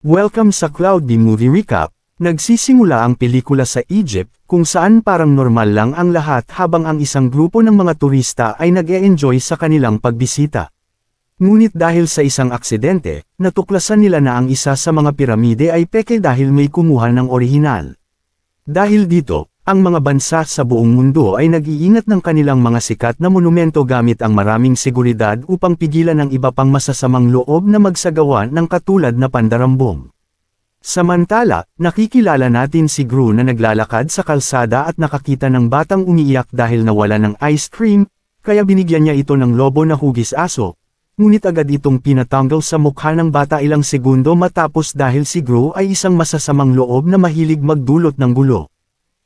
Welcome sa Cloudy Movie Recap. Nagsisimula ang pelikula sa Egypt, kung saan parang normal lang ang lahat habang ang isang grupo ng mga turista ay nag-e-enjoy sa kanilang pagbisita. Ngunit dahil sa isang aksidente, natuklasan nila na ang isa sa mga piramide ay peke dahil may kumuha ng orihinal. Dahil dito, ang mga bansa sa buong mundo ay nag-iingat ng kanilang mga sikat na monumento gamit ang maraming seguridad upang pigilan ang iba pang masasamang loob na magsagawa ng katulad na pandarambong. Samantala, nakikilala natin si Gru na naglalakad sa kalsada at nakakita ng batang umiiyak dahil nawala ng ice cream, kaya binigyan niya ito ng lobo na hugis aso. Ngunit agad itong pinatanggal sa mukha ng bata ilang segundo matapos dahil si Gru ay isang masasamang loob na mahilig magdulot ng gulo.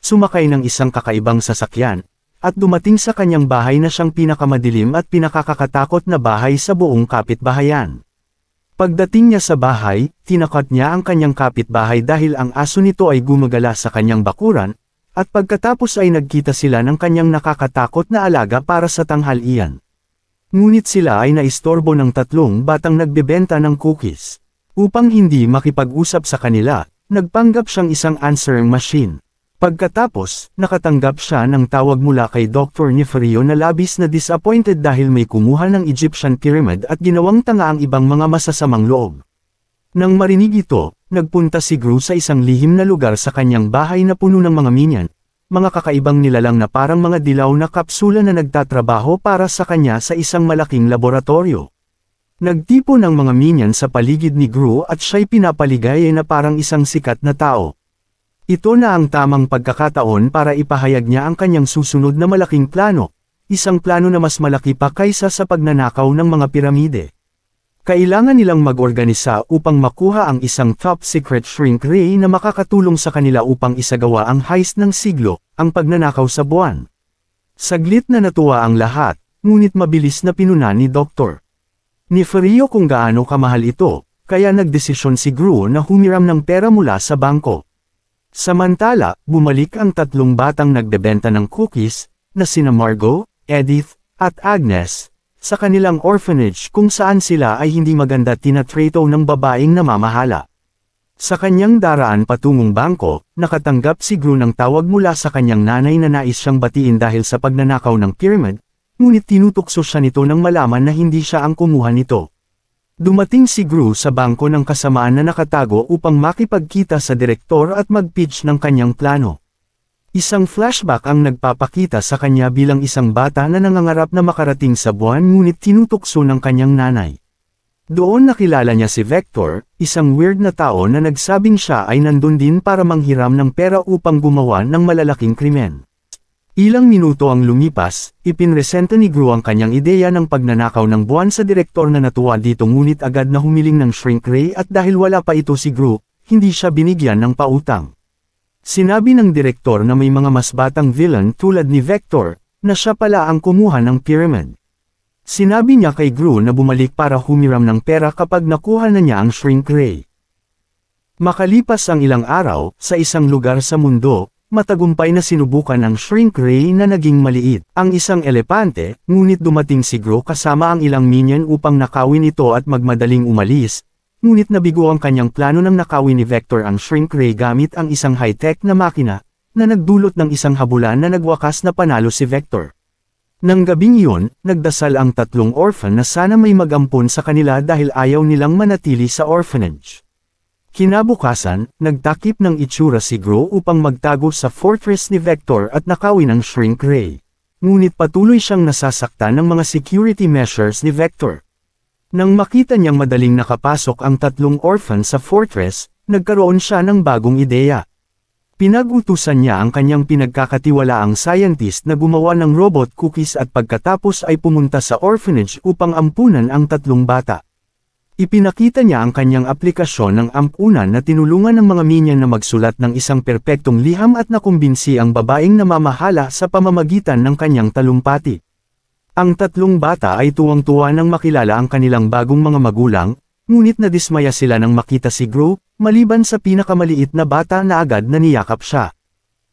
Sumakay ng isang kakaibang sasakyan, at dumating sa kanyang bahay na siyang pinakamadilim at pinakakakatakot na bahay sa buong kapitbahayan. Pagdating niya sa bahay, tinakot niya ang kanyang kapitbahay dahil ang aso nito ay gumagala sa kanyang bakuran, at pagkatapos ay nagkita sila ng kanyang nakakatakot na alaga para sa tanghalian. Ngunit sila ay naistorbo ng tatlong batang nagbebenta ng cookies. Upang hindi makipag-usap sa kanila, nagpanggap siyang isang answering machine. Pagkatapos, nakatanggap siya ng tawag mula kay Dr. Neferio na labis na disappointed dahil may kumuha ng Egyptian pyramid at ginawang tanga ang ibang mga masasamang loob. Nang marinig ito, nagpunta si Gru sa isang lihim na lugar sa kanyang bahay na puno ng mga minion, mga kakaibang nilalang na parang mga dilaw na kapsula na nagtatrabaho para sa kanya sa isang malaking laboratorio. Nagtipon ng mga minion sa paligid ni Gru at siya'y pinapaligaya na parang isang sikat na tao. Ito na ang tamang pagkakataon para ipahayag niya ang kanyang susunod na malaking plano, isang plano na mas malaki pa kaysa sa pagnanakaw ng mga piramide. Kailangan nilang mag-organisa upang makuha ang isang top-secret shrink ray na makakatulong sa kanila upang isagawa ang heist ng siglo, ang pagnanakaw sa buwan. Saglit na natuwa ang lahat, ngunit mabilis na pinuna ni Dr. Neferio kung gaano kamahal ito, kaya nagdesisyon si Gru na humiram ng pera mula sa bangko. Samantala, bumalik ang tatlong batang nagbebenta ng cookies, na sina Margot, Edith, at Agnes, sa kanilang orphanage kung saan sila ay hindi maganda tinatrato ng babaeng namamahala. Sa kanyang daraan patungong bangko, nakatanggap si Gru ng tawag mula sa kanyang nanay na nais siyang batiin dahil sa pagnanakaw ng pyramid, ngunit tinutukso siya nito nang malaman na hindi siya ang kumuha nito. Dumating si Gru sa bangko ng kasamaan na nakatago upang makipagkita sa direktor at mag-pitch ng kanyang plano. Isang flashback ang nagpapakita sa kanya bilang isang bata na nangangarap na makarating sa buwan ngunit tinutukso ng kanyang nanay. Doon nakilala niya si Vector, isang weird na tao na nagsabing siya ay nandun din para manghiram ng pera upang gumawa ng malalaking krimen. Ilang minuto ang lumipas, ipinresenta ni Gru ang kanyang ideya ng pagnanakaw ng buwan sa direktor na natuwa dito ngunit agad na humiling ng shrink ray at dahil wala pa ito si Gru, hindi siya binigyan ng pautang. Sinabi ng direktor na may mga mas batang villain tulad ni Vector, na siya pala ang kumuha ng pyramid. Sinabi niya kay Gru na bumalik para humiram ng pera kapag nakuha na niya ang shrink ray. Makalipas ang ilang araw, sa isang lugar sa mundo, matagumpay na sinubukan ang shrink ray na naging maliit. Ang isang elepante, ngunit dumating si Gru kasama ang ilang minion upang nakawin ito at magmadaling umalis, ngunit nabigo ang kanyang plano nang nakawin ni Vector ang shrink ray gamit ang isang high-tech na makina, na nagdulot ng isang habulan na nagwakas na panalo si Vector. Nang gabing iyon, nagdasal ang tatlong orphan na sana may magampon sa kanila dahil ayaw nilang manatili sa orphanage. Kinabukasan, nagtakip ng itsura si Gru upang magtago sa fortress ni Vector at nakawin ang shrink ray. Ngunit patuloy siyang nasasaktan ng mga security measures ni Vector. Nang makita niyang madaling nakapasok ang tatlong orphan sa fortress, nagkaroon siya ng bagong ideya. Pinag-utusan niya ang kanyang pinagkakatiwalaang scientist na gumawa ng robot cookies at pagkatapos ay pumunta sa orphanage upang ampunan ang tatlong bata. Ipinakita niya ang kanyang aplikasyon ng ampunan na tinulungan ng mga minion na magsulat ng isang perpektong liham at nakumbinsi ang babaeng namamahala sa pamamagitan ng kanyang talumpati. Ang tatlong bata ay tuwang-tuwa nang makilala ang kanilang bagong mga magulang, ngunit nadismaya sila nang makita si Gru, maliban sa pinakamaliit na bata na agad na niyakap siya.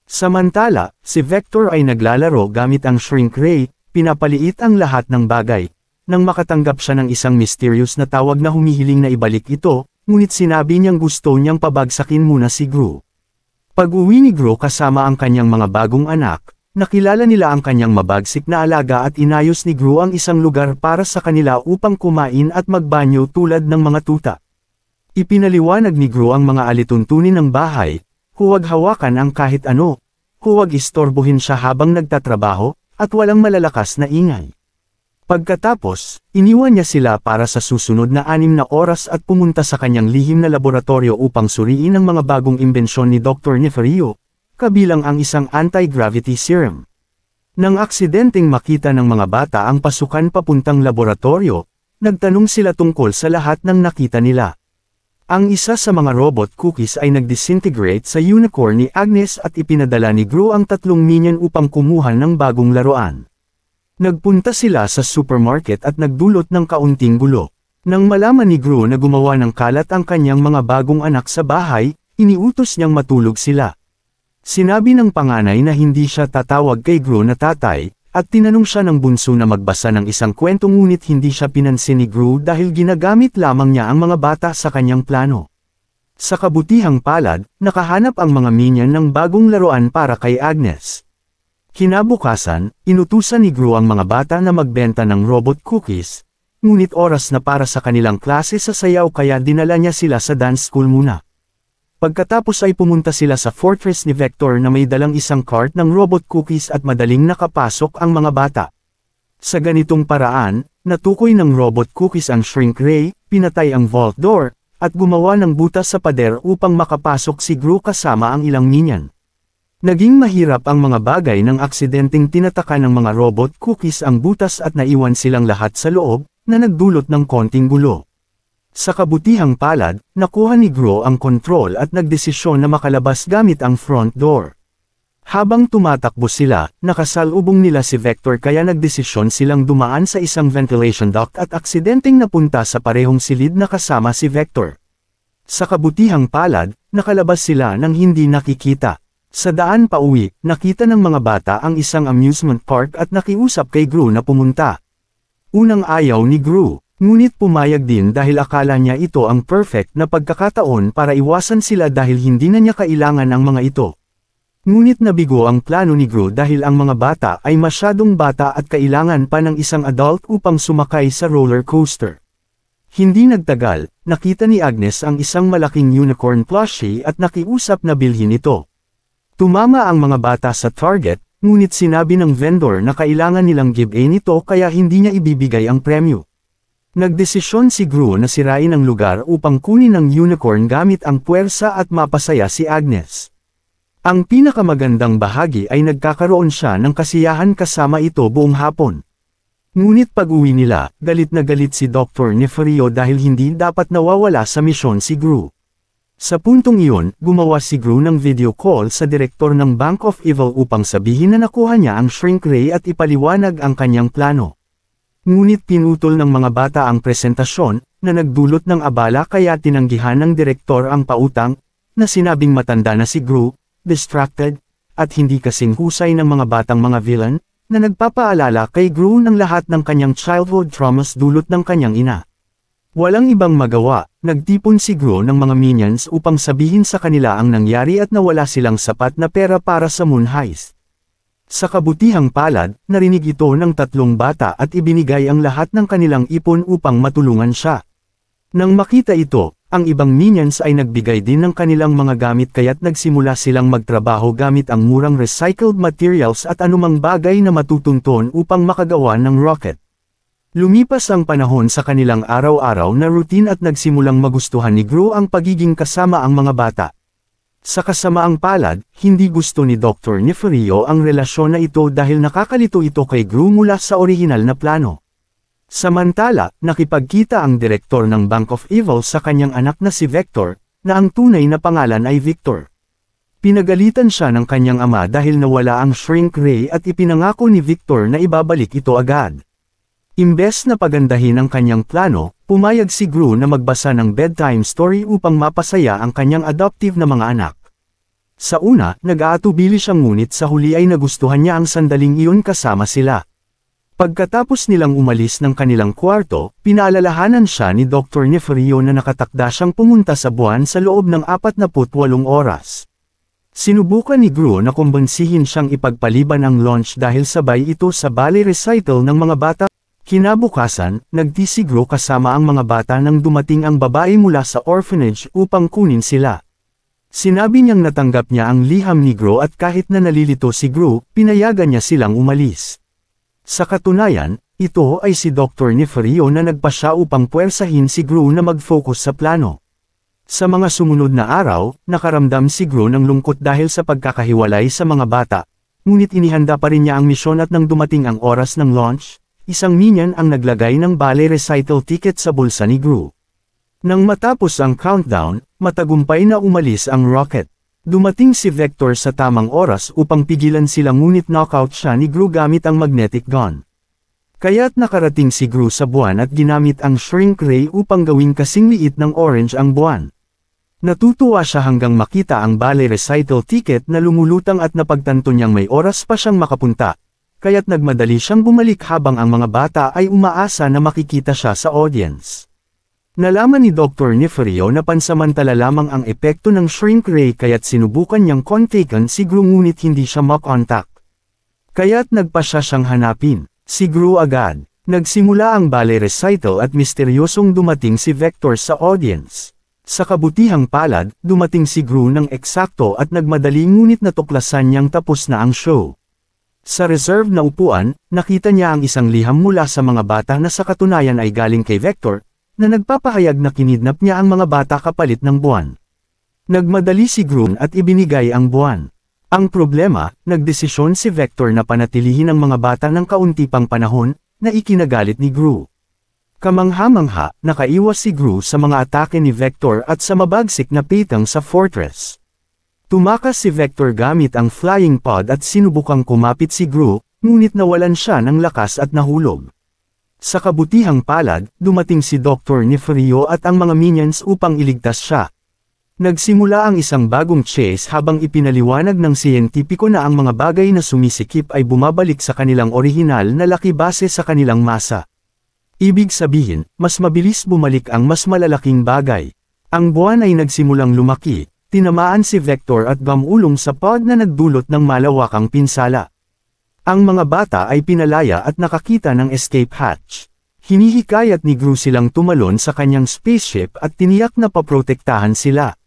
Samantala, si Vector ay naglalaro gamit ang shrink ray, pinapaliit ang lahat ng bagay. Nang makatanggap siya ng isang mysterious na tawag na humihiling na ibalik ito, ngunit sinabi niyang gusto niyang pabagsakin muna si Gru. Pag-uwi ni Gru kasama ang kanyang mga bagong anak, nakilala nila ang kanyang mabagsik na alaga at inayos ni Gru ang isang lugar para sa kanila upang kumain at magbanyo tulad ng mga tuta. Ipinaliwanag ni Gru ang mga alituntunin ng bahay, huwag hawakan ang kahit ano, huwag istorbohin siya habang nagtatrabaho, at walang malalakas na ingay. Pagkatapos, iniwan niya sila para sa susunod na 6 na oras at pumunta sa kanyang lihim na laboratorio upang suriin ang mga bagong imbensyon ni Dr. Nefario, kabilang ang isang anti-gravity serum. Nang aksidenteng makita ng mga bata ang pasukan papuntang laboratorio, nagtanong sila tungkol sa lahat ng nakita nila. Ang isa sa mga robot cookies ay nag-disintegrate sa unicorn ni Agnes at ipinadala ni Gru ang 3 minion upang kumuha ng bagong laruan. Nagpunta sila sa supermarket at nagdulot ng kaunting gulo. Nang malaman ni Gru na gumawa ng kalat ang kanyang mga bagong anak sa bahay, iniutos niyang matulog sila. Sinabi ng panganay na hindi siya tatawag kay Gru na tatay, at tinanong siya ng bunso na magbasa ng isang kwento ngunit hindi siya pinansin ni Gru dahil ginagamit lamang niya ang mga bata sa kanyang plano. Sa kabutihang palad, nakahanap ang mga minion ng bagong laruan para kay Agnes. Kinabukasan, inutusan ni Gru ang mga bata na magbenta ng robot cookies, ngunit oras na para sa kanilang klase sa sayaw kaya dinala niya sila sa dance school muna. Pagkatapos ay pumunta sila sa fortress ni Vector na may dalang isang cart ng robot cookies at madaling nakapasok ang mga bata. Sa ganitong paraan, natukoy ng robot cookies ang shrink ray, pinatay ang vault door, at gumawa ng butas sa pader upang makapasok si Gru kasama ang ilang minion. Naging mahirap ang mga bagay nang aksidenteng tinataka ng mga robot cookies ang butas at naiwan silang lahat sa loob, na nagdulot ng konting gulo. Sa kabutihang palad, nakuha ni Gru ang kontrol at nagdesisyon na makalabas gamit ang front door. Habang tumatakbo sila, nakasalubong nila si Vector kaya nagdesisyon silang dumaan sa isang ventilation duct at aksidenteng napunta sa parehong silid na kasama si Vector. Sa kabutihang palad, nakalabas sila nang hindi nakikita. Sa daan pauwi, nakita ng mga bata ang isang amusement park at nakiusap kay Gru na pumunta. Unang ayaw ni Gru. Ngunit pumayag din dahil akala niya ito ang perfect na pagkakataon para iwasan sila dahil hindi na niya kailangan ang mga ito. Ngunit nabigo ang plano ni Gru dahil ang mga bata ay masyadong bata at kailangan pa ng isang adult upang sumakay sa roller coaster. Hindi nagtagal, nakita ni Agnes ang isang malaking unicorn plushie at nakiusap na bilhin ito. Tumama ang mga bata sa target, ngunit sinabi ng vendor na kailangan nilang give-in ito kaya hindi niya ibibigay ang premyo. Nagdesisyon si Gru na sirain ang lugar upang kunin ang unicorn gamit ang puwersa at mapasaya si Agnes. Ang pinakamagandang bahagi ay nagkakaroon siya ng kasiyahan kasama ito buong hapon. Ngunit pag-uwi nila, galit na galit si Dr. Nefario dahil hindi dapat nawawala sa misyon si Gru. Sa puntong iyon, gumawa si Gru ng video call sa direktor ng Bank of Evil upang sabihin na nakuha niya ang shrink ray at ipaliwanag ang kanyang plano. Ngunit pinutol ng mga bata ang presentasyon, na nagdulot ng abala kaya tinanggihan ng direktor ang pautang, na sinabing matanda na si Gru, distracted, at hindi kasing husay ng mga batang mga villain, na nagpapaalala kay Gru ng lahat ng kanyang childhood traumas dulot ng kanyang ina. Walang ibang magawa, nagtipon si Gru ng mga minions upang sabihin sa kanila ang nangyari at nawala silang sapat na pera para sa moon heist. Sa kabutihang palad, narinig ito ng 3 bata at ibinigay ang lahat ng kanilang ipon upang matulungan siya. Nang makita ito, ang ibang minions ay nagbigay din ng kanilang mga gamit kaya't nagsimula silang magtrabaho gamit ang murang recycled materials at anumang bagay na matutunton upang makagawa ng rocket. Lumipas ang panahon sa kanilang araw-araw na routine at nagsimulang magustuhan ni Gru ang pagiging kasama ang mga bata. Sa kasamaang palad, hindi gusto ni Dr. Nefario ang relasyon na ito dahil nakakalito ito kay Gru mula sa orihinal na plano. Samantala, nakipagkita ang direktor ng Bank of Evil sa kanyang anak na si Vector, na ang tunay na pangalan ay Victor. Pinagalitan siya ng kanyang ama dahil nawala ang shrink ray at ipinangako ni Victor na ibabalik ito agad. Imbes na pagandahin ang kanyang plano, pumayag si Gru na magbasa ng bedtime story upang mapasaya ang kanyang adoptive na mga anak. Sa una, nag-aatubili siya ngunit sa huli ay nagustuhan niya ang sandaling iyon kasama sila. Pagkatapos nilang umalis ng kanilang kwarto, pinaalalahanan siya ni Dr. Nefario na nakatakda siyang pumunta sa buwan sa loob ng 48 oras. Sinubukan ni Gru na kumbensihin siyang ipagpaliban ang launch dahil sabay ito sa ballet recital ng mga bata. Kinabukasan, nagtisi Gru kasama ang mga bata nang dumating ang babae mula sa orphanage upang kunin sila. Sinabi niyang natanggap niya ang liham ni Gru at kahit na nalilito si Gru, pinayagan niya silang umalis. Sa katunayan, ito ay si Dr. Nefario na nagpasya upang puwersahin si Gru na mag-focus sa plano. Sa mga sumunod na araw, nakaramdam si Gru ng lungkot dahil sa pagkakahiwalay sa mga bata, ngunit inihanda pa rin niya ang misyon at nang dumating ang oras ng launch, isang minion ang naglagay ng ballet recital ticket sa bulsa ni Gru. Nang matapos ang countdown, matagumpay na umalis ang rocket. Dumating si Vector sa tamang oras upang pigilan sila ngunit knockout siya ni Gru gamit ang magnetic gun. Kaya't nakarating si Gru sa buwan at ginamit ang shrink ray upang gawing kasing liit ng orange ang buwan. Natutuwa siya hanggang makita ang ballet recital ticket na lumulutang at napagtanto niyang may oras pa siyang makapunta, kaya't nagmadali siyang bumalik habang ang mga bata ay umaasa na makikita siya sa audience. Nalaman ni Dr. Nefario na pansamantala lamang ang epekto ng shrink ray kaya't sinubukan niyang kontakan si Gru ngunit hindi siya makontak. Kaya't nagpa siya siyang hanapin. Si Gru agad. Nagsimula ang ballet recital at misteryosong dumating si Vector sa audience. Sa kabutihang palad, dumating si Gru ng eksakto at nagmadali ngunit natuklasan niyang tapos na ang show. Sa reserve na upuan, nakita niya ang isang liham mula sa mga bata na sa katunayan ay galing kay Vector, na nagpapahayag na kinidnap niya ang mga bata kapalit ng buwan. Nagmadali si Gru at ibinigay ang buwan. Ang problema, nagdesisyon si Vector na panatilihin ang mga bata ng kaunti pang panahon, na ikinagalit ni Gru. Kamangha-mangha, nakaiwas si Gru sa mga atake ni Vector at sa mabagsik na pitang sa fortress. Tumakas si Vector gamit ang flying pod at sinubukang kumapit si Gru, ngunit nawalan siya ng lakas at nahulog. Sa kabutihang palad, dumating si Dr. Nefario at ang mga minions upang iligtas siya. Nagsimula ang isang bagong chase habang ipinaliwanag ng siyentipiko na ang mga bagay na sumisikip ay bumabalik sa kanilang orihinal na laki base sa kanilang masa. Ibig sabihin, mas mabilis bumalik ang mas malalaking bagay. Ang buwan ay nagsimulang lumaki, tinamaan si Vector at gamulong sa pod na nagdulot ng malawakang pinsala. Ang mga bata ay pinalaya at nakakita ng escape hatch. Hinihikayat ni Gru silang tumalon sa kanyang spaceship at tiniyak na paprotektahan sila.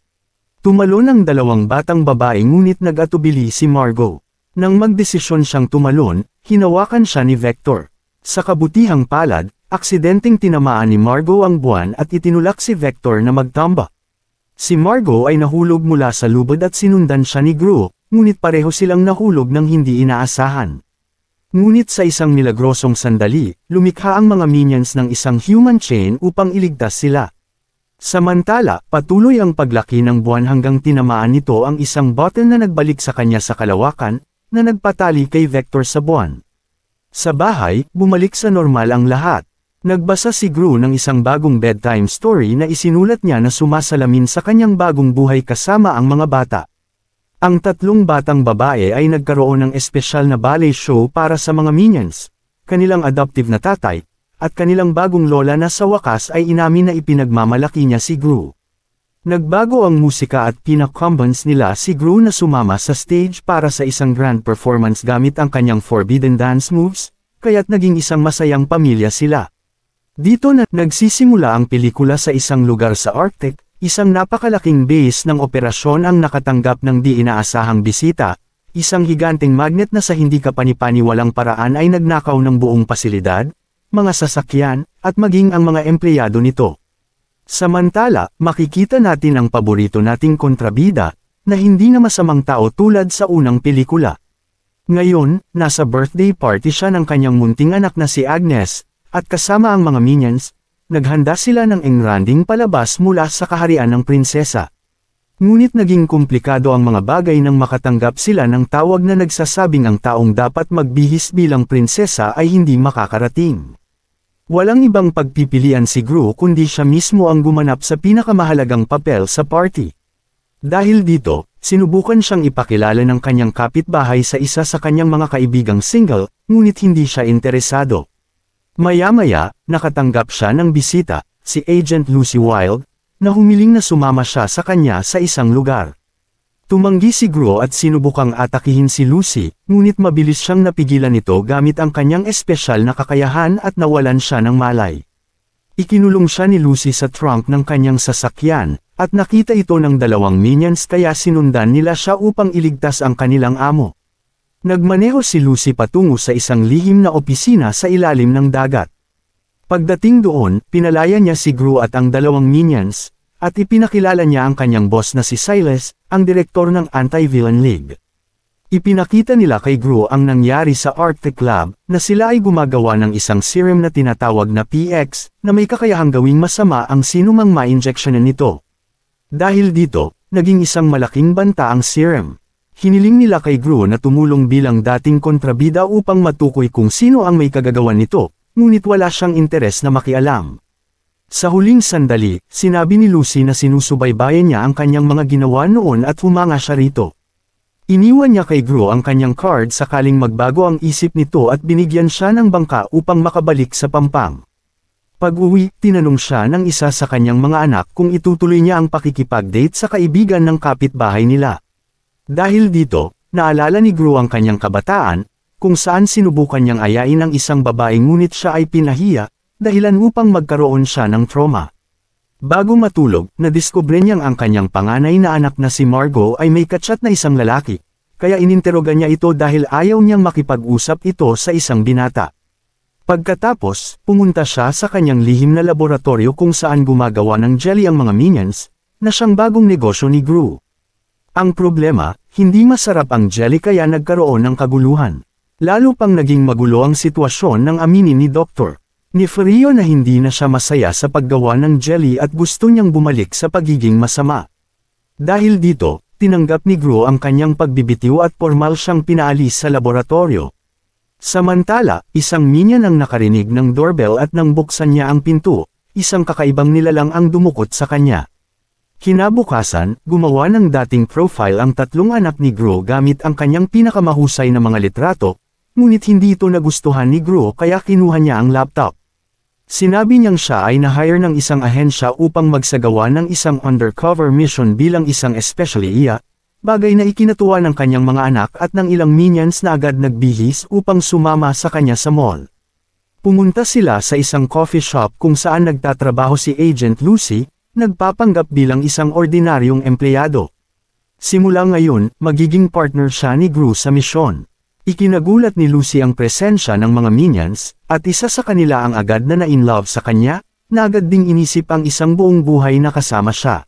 Tumalon ang dalawang batang babae ngunit nag-atubili si Margot. Nang magdesisyon siyang tumalon, hinawakan siya ni Vector. Sa kabutihang palad, aksidenteng tinamaan ni Margot ang buwan at itinulak si Vector na magtamba. Si Margot ay nahulog mula sa lubad at sinundan siya ni Gru, ngunit pareho silang nahulog ng hindi inaasahan. Ngunit sa isang milagrosong sandali, lumikha ang mga minions ng isang human chain upang iligtas sila. Samantala, patuloy ang paglaki ng buwan hanggang tinamaan nito ang isang bottle na nagbalik sa kanya sa kalawakan, na nagpatali kay Vector sa buwan. Sa bahay, bumalik sa normal ang lahat. Nagbasa si Gru ng isang bagong bedtime story na isinulat niya na sumasalamin sa kanyang bagong buhay kasama ang mga bata. Ang tatlong batang babae ay nagkaroon ng espesyal na ballet show para sa mga minions, kanilang adoptive na tatay, at kanilang bagong lola na sa wakas ay inamin na ipinagmamalaki niya si Gru. Nagbago ang musika at pinakumbans nila si Gru na sumama sa stage para sa isang grand performance gamit ang kanyang forbidden dance moves, kaya't naging isang masayang pamilya sila. Dito na nagsisimula ang pelikula sa isang lugar sa Arctic. Isang napakalaking base ng operasyon ang nakatanggap ng di inaasahang bisita, isang higanteng magnet na sa hindi kapanipaniwalang paraan ay nagnakaw ng buong pasilidad, mga sasakyan, at maging ang mga empleyado nito. Samantala, makikita natin ang paborito nating kontrabida, na hindi na masamang tao tulad sa unang pelikula. Ngayon, nasa birthday party siya ng kanyang munting anak na si Agnes, at kasama ang mga minions, naghanda sila ng engranding palabas mula sa kaharian ng prinsesa. Ngunit naging komplikado ang mga bagay nang makatanggap sila ng tawag na nagsasabing ang taong dapat magbihis bilang prinsesa ay hindi makakarating. Walang ibang pagpipilian si Gru kundi siya mismo ang gumanap sa pinakamahalagang papel sa party. Dahil dito, Sinubukan siyang ipakilala ng kanyang kapitbahay sa isa sa kanyang mga kaibigang single, ngunit hindi siya interesado. Maya-maya, nakatanggap siya ng bisita, si Agent Lucy Wilde, na humiling na sumama siya sa kanya sa isang lugar. Tumanggi si Gru at sinubukang atakihin si Lucy, ngunit mabilis siyang napigilan nito gamit ang kanyang espesyal na kakayahan at nawalan siya ng malay. Ikinulong siya ni Lucy sa trunk ng kanyang sasakyan, at nakita ito ng dalawang minions kaya sinundan nila siya upang iligtas ang kanilang amo. Nagmaneho si Lucy patungo sa isang lihim na opisina sa ilalim ng dagat. Pagdating doon, pinalaya niya si Gru at ang dalawang minions, at ipinakilala niya ang kanyang boss na si Silas, ang direktor ng Anti-Villain League. Ipinakita nila kay Gru ang nangyari sa Arctic Lab, na sila ay gumagawa ng isang serum na tinatawag na PX, na may kakayahang gawing masama ang sinumang ma-injectionan nito. Dahil dito, naging isang malaking banta ang serum. Hiniling nila kay Gru na tumulong bilang dating kontrabida upang matukoy kung sino ang may kagagawan nito, ngunit wala siyang interes na makialam. Sa huling sandali, sinabi ni Lucy na sinusubaybayan niya ang kanyang mga ginawa noon at humanga siya rito. Iniwan niya kay Gru ang kanyang card sakaling magbago ang isip nito at binigyan siya ng bangka upang makabalik sa Pampang. Pag-uwi, tinanong siya ng isa sa kanyang mga anak kung itutuloy niya ang pakikipag-date sa kaibigan ng kapitbahay nila. Dahil dito, naalala ni Gru ang kanyang kabataan, kung saan sinubukan niyang ayain ang isang babae ngunit siya ay pinahiya, dahilan upang magkaroon siya ng trauma. Bago matulog, nadiskubre niyang ang kanyang panganay na anak na si Margot ay may kachat na isang lalaki, kaya ininteroga niya ito dahil ayaw niyang makipag-usap ito sa isang binata. Pagkatapos, pumunta siya sa kanyang lihim na laboratorio kung saan gumagawa ng jelly ang mga minions, na siyang bagong negosyo ni Gru. Ang problema, hindi masarap ang jelly kaya nagkaroon ng kaguluhan. Lalo pang naging magulo ang sitwasyon ng aminin ni Dr. Nefario na hindi na siya masaya sa paggawa ng jelly at gusto niyang bumalik sa pagiging masama. Dahil dito, tinanggap ni Gru ang kanyang pagbibitiw at formal siyang pinaalis sa laboratorio. Samantala, isang minion ang nakarinig ng doorbell at nang buksan niya ang pinto, isang kakaibang nilalang ang dumukot sa kanya. Kinabukasan, gumawa ng dating profile ang tatlong anak ni Gru gamit ang kanyang pinakamahusay na mga litrato, ngunit hindi ito nagustuhan ni Gru kaya kinuha niya ang laptop. Sinabi niyang siya ay na-hire ng isang ahensya upang magsagawa ng isang undercover mission bilang isang especially iya, bagay na ikinatuwa ng kanyang mga anak at ng ilang minions na agad nagbihis upang sumama sa kanya sa mall. Pumunta sila sa isang coffee shop kung saan nagtatrabaho si Agent Lucy, nagpapanggap bilang isang ordinaryong empleyado. Simula ngayon, magiging partner siya ni Gru sa misyon. Ikinagulat ni Lucy ang presensya ng mga minions, at isa sa kanila ang agad na na-in-love sa kanya, na agad ding inisip ang isang buong buhay na kasama siya.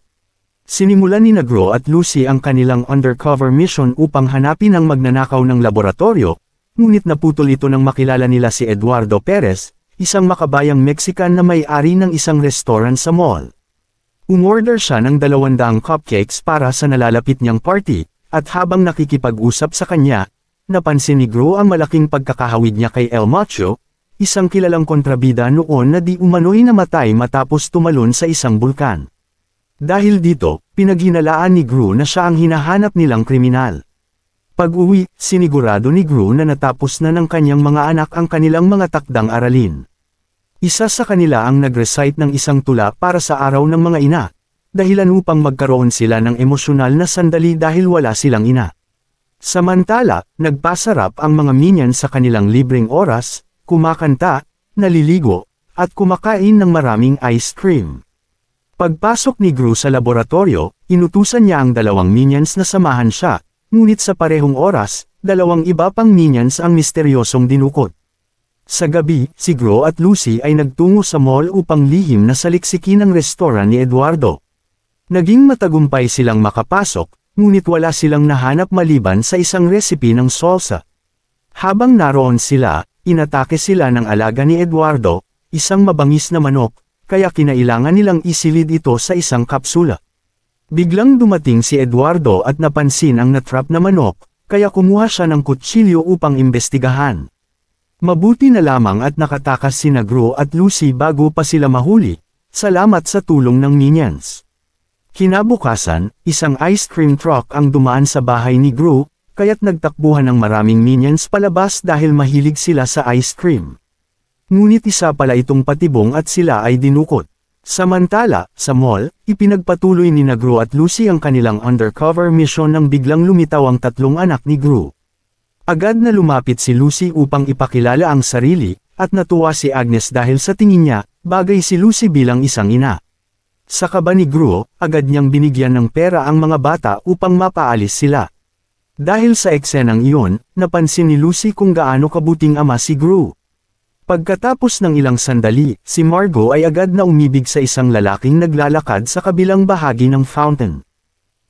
Sinimulan ni Gru at Lucy ang kanilang undercover mission upang hanapin ang magnanakaw ng laboratorio, ngunit naputol ito nang makilala nila si Eduardo Perez, isang makabayang Mexican na may-ari ng isang restaurant sa mall. Umorder siya ng 200 cupcakes para sa nalalapit niyang party, at habang nakikipag-usap sa kanya, napansin ni Gru ang malaking pagkakahawig niya kay El Macho, isang kilalang kontrabida noon na di umano'y namatay matapos tumalon sa isang bulkan. Dahil dito, pinaghinalaan ni Gru na siya ang hinahanap nilang kriminal. Pag-uwi, sinigurado ni Gru na natapos na ng kanyang mga anak ang kanilang mga takdang aralin. Isa sa kanila ang nag-recite ng isang tula para sa araw ng mga ina, dahilan upang magkaroon sila ng emosyonal na sandali dahil wala silang ina. Samantala, nagpasarap ang mga minion sa kanilang libreng oras, kumakanta, naliligo, at kumakain ng maraming ice cream. Pagpasok ni Gru sa laboratorio, inutusan niya ang dalawang minions na samahan siya, ngunit sa parehong oras, dalawang iba pang minions ang misteryosong dinukot. Sa gabi, si Gru at Lucy ay nagtungo sa mall upang lihim na saliksikin ang restaurant ni Eduardo. Naging matagumpay silang makapasok, ngunit wala silang nahanap maliban sa isang recipe ng salsa. Habang naroon sila, inatake sila ng alaga ni Eduardo, isang mabangis na manok, kaya kinailangan nilang isilid ito sa isang kapsula. Biglang dumating si Eduardo at napansin ang natrap na manok, kaya kumuha siya ng kutsilyo upang imbestigahan. Mabuti na lamang at nakatakas si Gru at Lucy bago pa sila mahuli, salamat sa tulong ng minions. Kinabukasan, isang ice cream truck ang dumaan sa bahay ni Gru, kaya't nagtakbuhan ng maraming minions palabas dahil mahilig sila sa ice cream. Ngunit isa pala itong patibong at sila ay dinukot. Samantala, sa mall, ipinagpatuloy ni Gru at Lucy ang kanilang undercover mission nang biglang lumitaw ang tatlong anak ni Gru. Agad na lumapit si Lucy upang ipakilala ang sarili, at natuwa si Agnes dahil sa tingin niya, bagay si Lucy bilang isang ina. Sa kaba ni Gru, agad niyang binigyan ng pera ang mga bata upang mapaalis sila. Dahil sa eksenang iyon, napansin ni Lucy kung gaano kabuting ama si Gru. Pagkatapos ng ilang sandali, si Margot ay agad na umibig sa isang lalaking naglalakad sa kabilang bahagi ng fountain.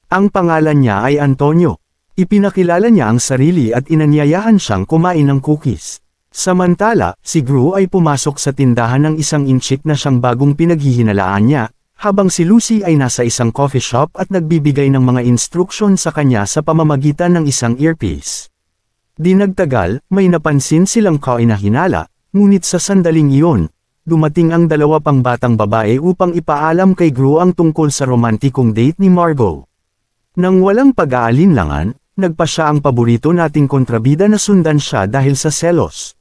Ang pangalan niya ay Antonio. Ipinakilala niya ang sarili at inanyayahan siyang kumain ng cookies. Samantala, si Gru ay pumasok sa tindahan ng isang inchik na siyang bagong pinaghihinalaan niya, habang si Lucy ay nasa isang coffee shop at nagbibigay ng mga instruksyon sa kanya sa pamamagitan ng isang earpiece. Di nagtagal, may napansin silang kainahinala. Ngunit sa sandaling iyon, dumating ang dalawa pang batang babae upang ipaalam kay Gru ang tungkol sa romantikong date ni Margot. Nang walang pag-aalinlangan, nagpa siya ang paborito nating kontrabida na sundan siya dahil sa selos.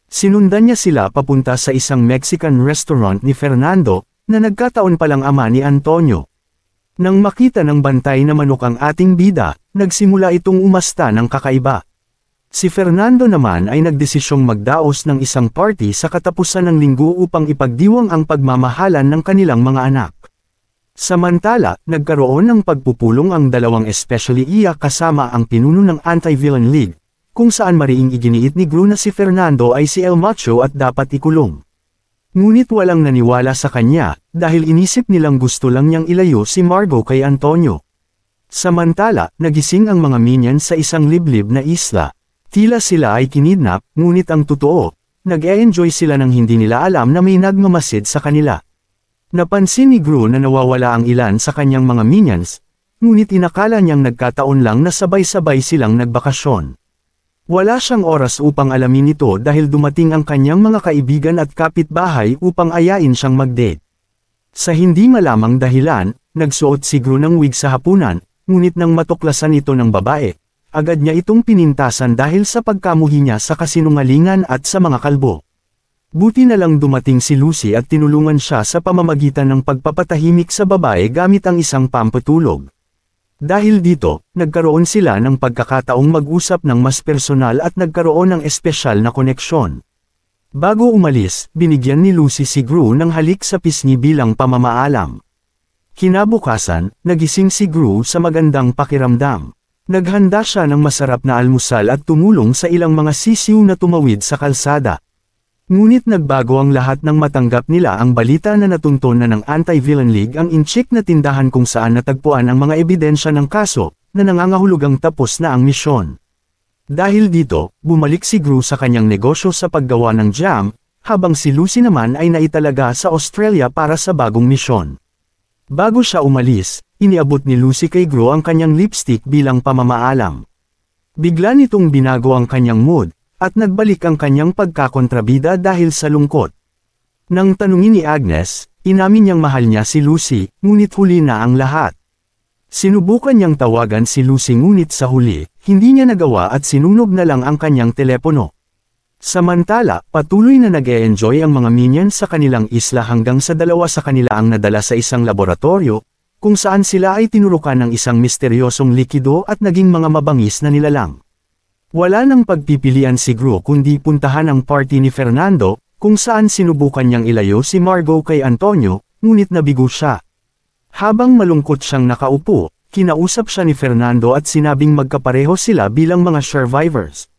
Sinundan niya sila papunta sa isang Mexican restaurant ni Fernando, na nagkataon palang ama ni Antonio. Nang makita ng bantay na manok ang ating bida, nagsimula itong umasta ng kakaiba. Si Fernando naman ay nagdesisyong magdaos ng isang party sa katapusan ng linggo upang ipagdiwang ang pagmamahalan ng kanilang mga anak. Samantala, nagkaroon ng pagpupulong ang dalawang especially iya kasama ang pinuno ng Anti-Villain League, kung saan mariing iginiit ni Gru na si Fernando ay si El Macho at dapat ikulong. Ngunit walang naniwala sa kanya, dahil inisip nilang gusto lang niyang ilayo si Margot kay Antonio. Samantala, nagising ang mga minions sa isang liblib na isla. Tila sila ay kinidnap, ngunit ang totoo, nag-e-enjoy sila nang hindi nila alam na may nagmamasid sa kanila. Napansin ni Gru na nawawala ang ilan sa kanyang mga minions, ngunit inakala niyang nagkataon lang na sabay-sabay silang nagbakasyon. Wala siyang oras upang alamin ito dahil dumating ang kanyang mga kaibigan at kapitbahay upang ayain siyang mag-date. Sa hindi malamang dahilan, nagsuot si Gru ng wig sa hapunan, ngunit nang matuklasan ito ng babae, agad niya itong pinintasan dahil sa pagkamuhi niya sa kasinungalingan at sa mga kalbo. Buti na lang dumating si Lucy at tinulungan siya sa pamamagitan ng pagpapatahimik sa babae gamit ang isang pampatulog. Dahil dito, nagkaroon sila ng pagkakataong mag-usap ng mas personal at nagkaroon ng espesyal na koneksyon. Bago umalis, binigyan ni Lucy si Gru ng halik sa pisngi bilang pamamaalam. Kinabukasan, nagising si Gru sa magandang pakiramdam. Naghanda siya ng masarap na almusal at tumulong sa ilang mga sisiw na tumawid sa kalsada. Ngunit nagbago ang lahat nang matanggap nila ang balita na natunton na ng Anti-Villain League ang inchik na tindahan kung saan natagpuan ang mga ebidensya ng kaso, na nangangahulugang tapos na ang misyon. Dahil dito, bumalik si Gru sa kanyang negosyo sa paggawa ng jam, habang si Lucy naman ay naitalaga sa Australia para sa bagong misyon. Bago siya umalis, iniabot ni Lucy kay Gru ang kanyang lipstick bilang pamamaalam. Bigla nitong binago ang kanyang mood, at nagbalik ang kanyang pagkakontrabida dahil sa lungkot. Nang tanungin ni Agnes, inamin niyang mahal niya si Lucy, ngunit huli na ang lahat. Sinubukan niyang tawagan si Lucy ngunit sa huli, hindi niya nagawa at sinunog na lang ang kanyang telepono. Samantala, patuloy na nag-e-enjoy ang mga minions sa kanilang isla hanggang sa dalawa sa kanila ang nadala sa isang laboratorio, kung saan sila ay tinurukan ng isang misteryosong likido at naging mga mabangis na nilalang. Wala nang pagpipilian si Gru kundi puntahan ang party ni Fernando, kung saan sinubukan niyang ilayo si Margot kay Antonio, ngunit nabigo siya. Habang malungkot siyang nakaupo, kinausap siya ni Fernando at sinabing magkapareho sila bilang mga survivors.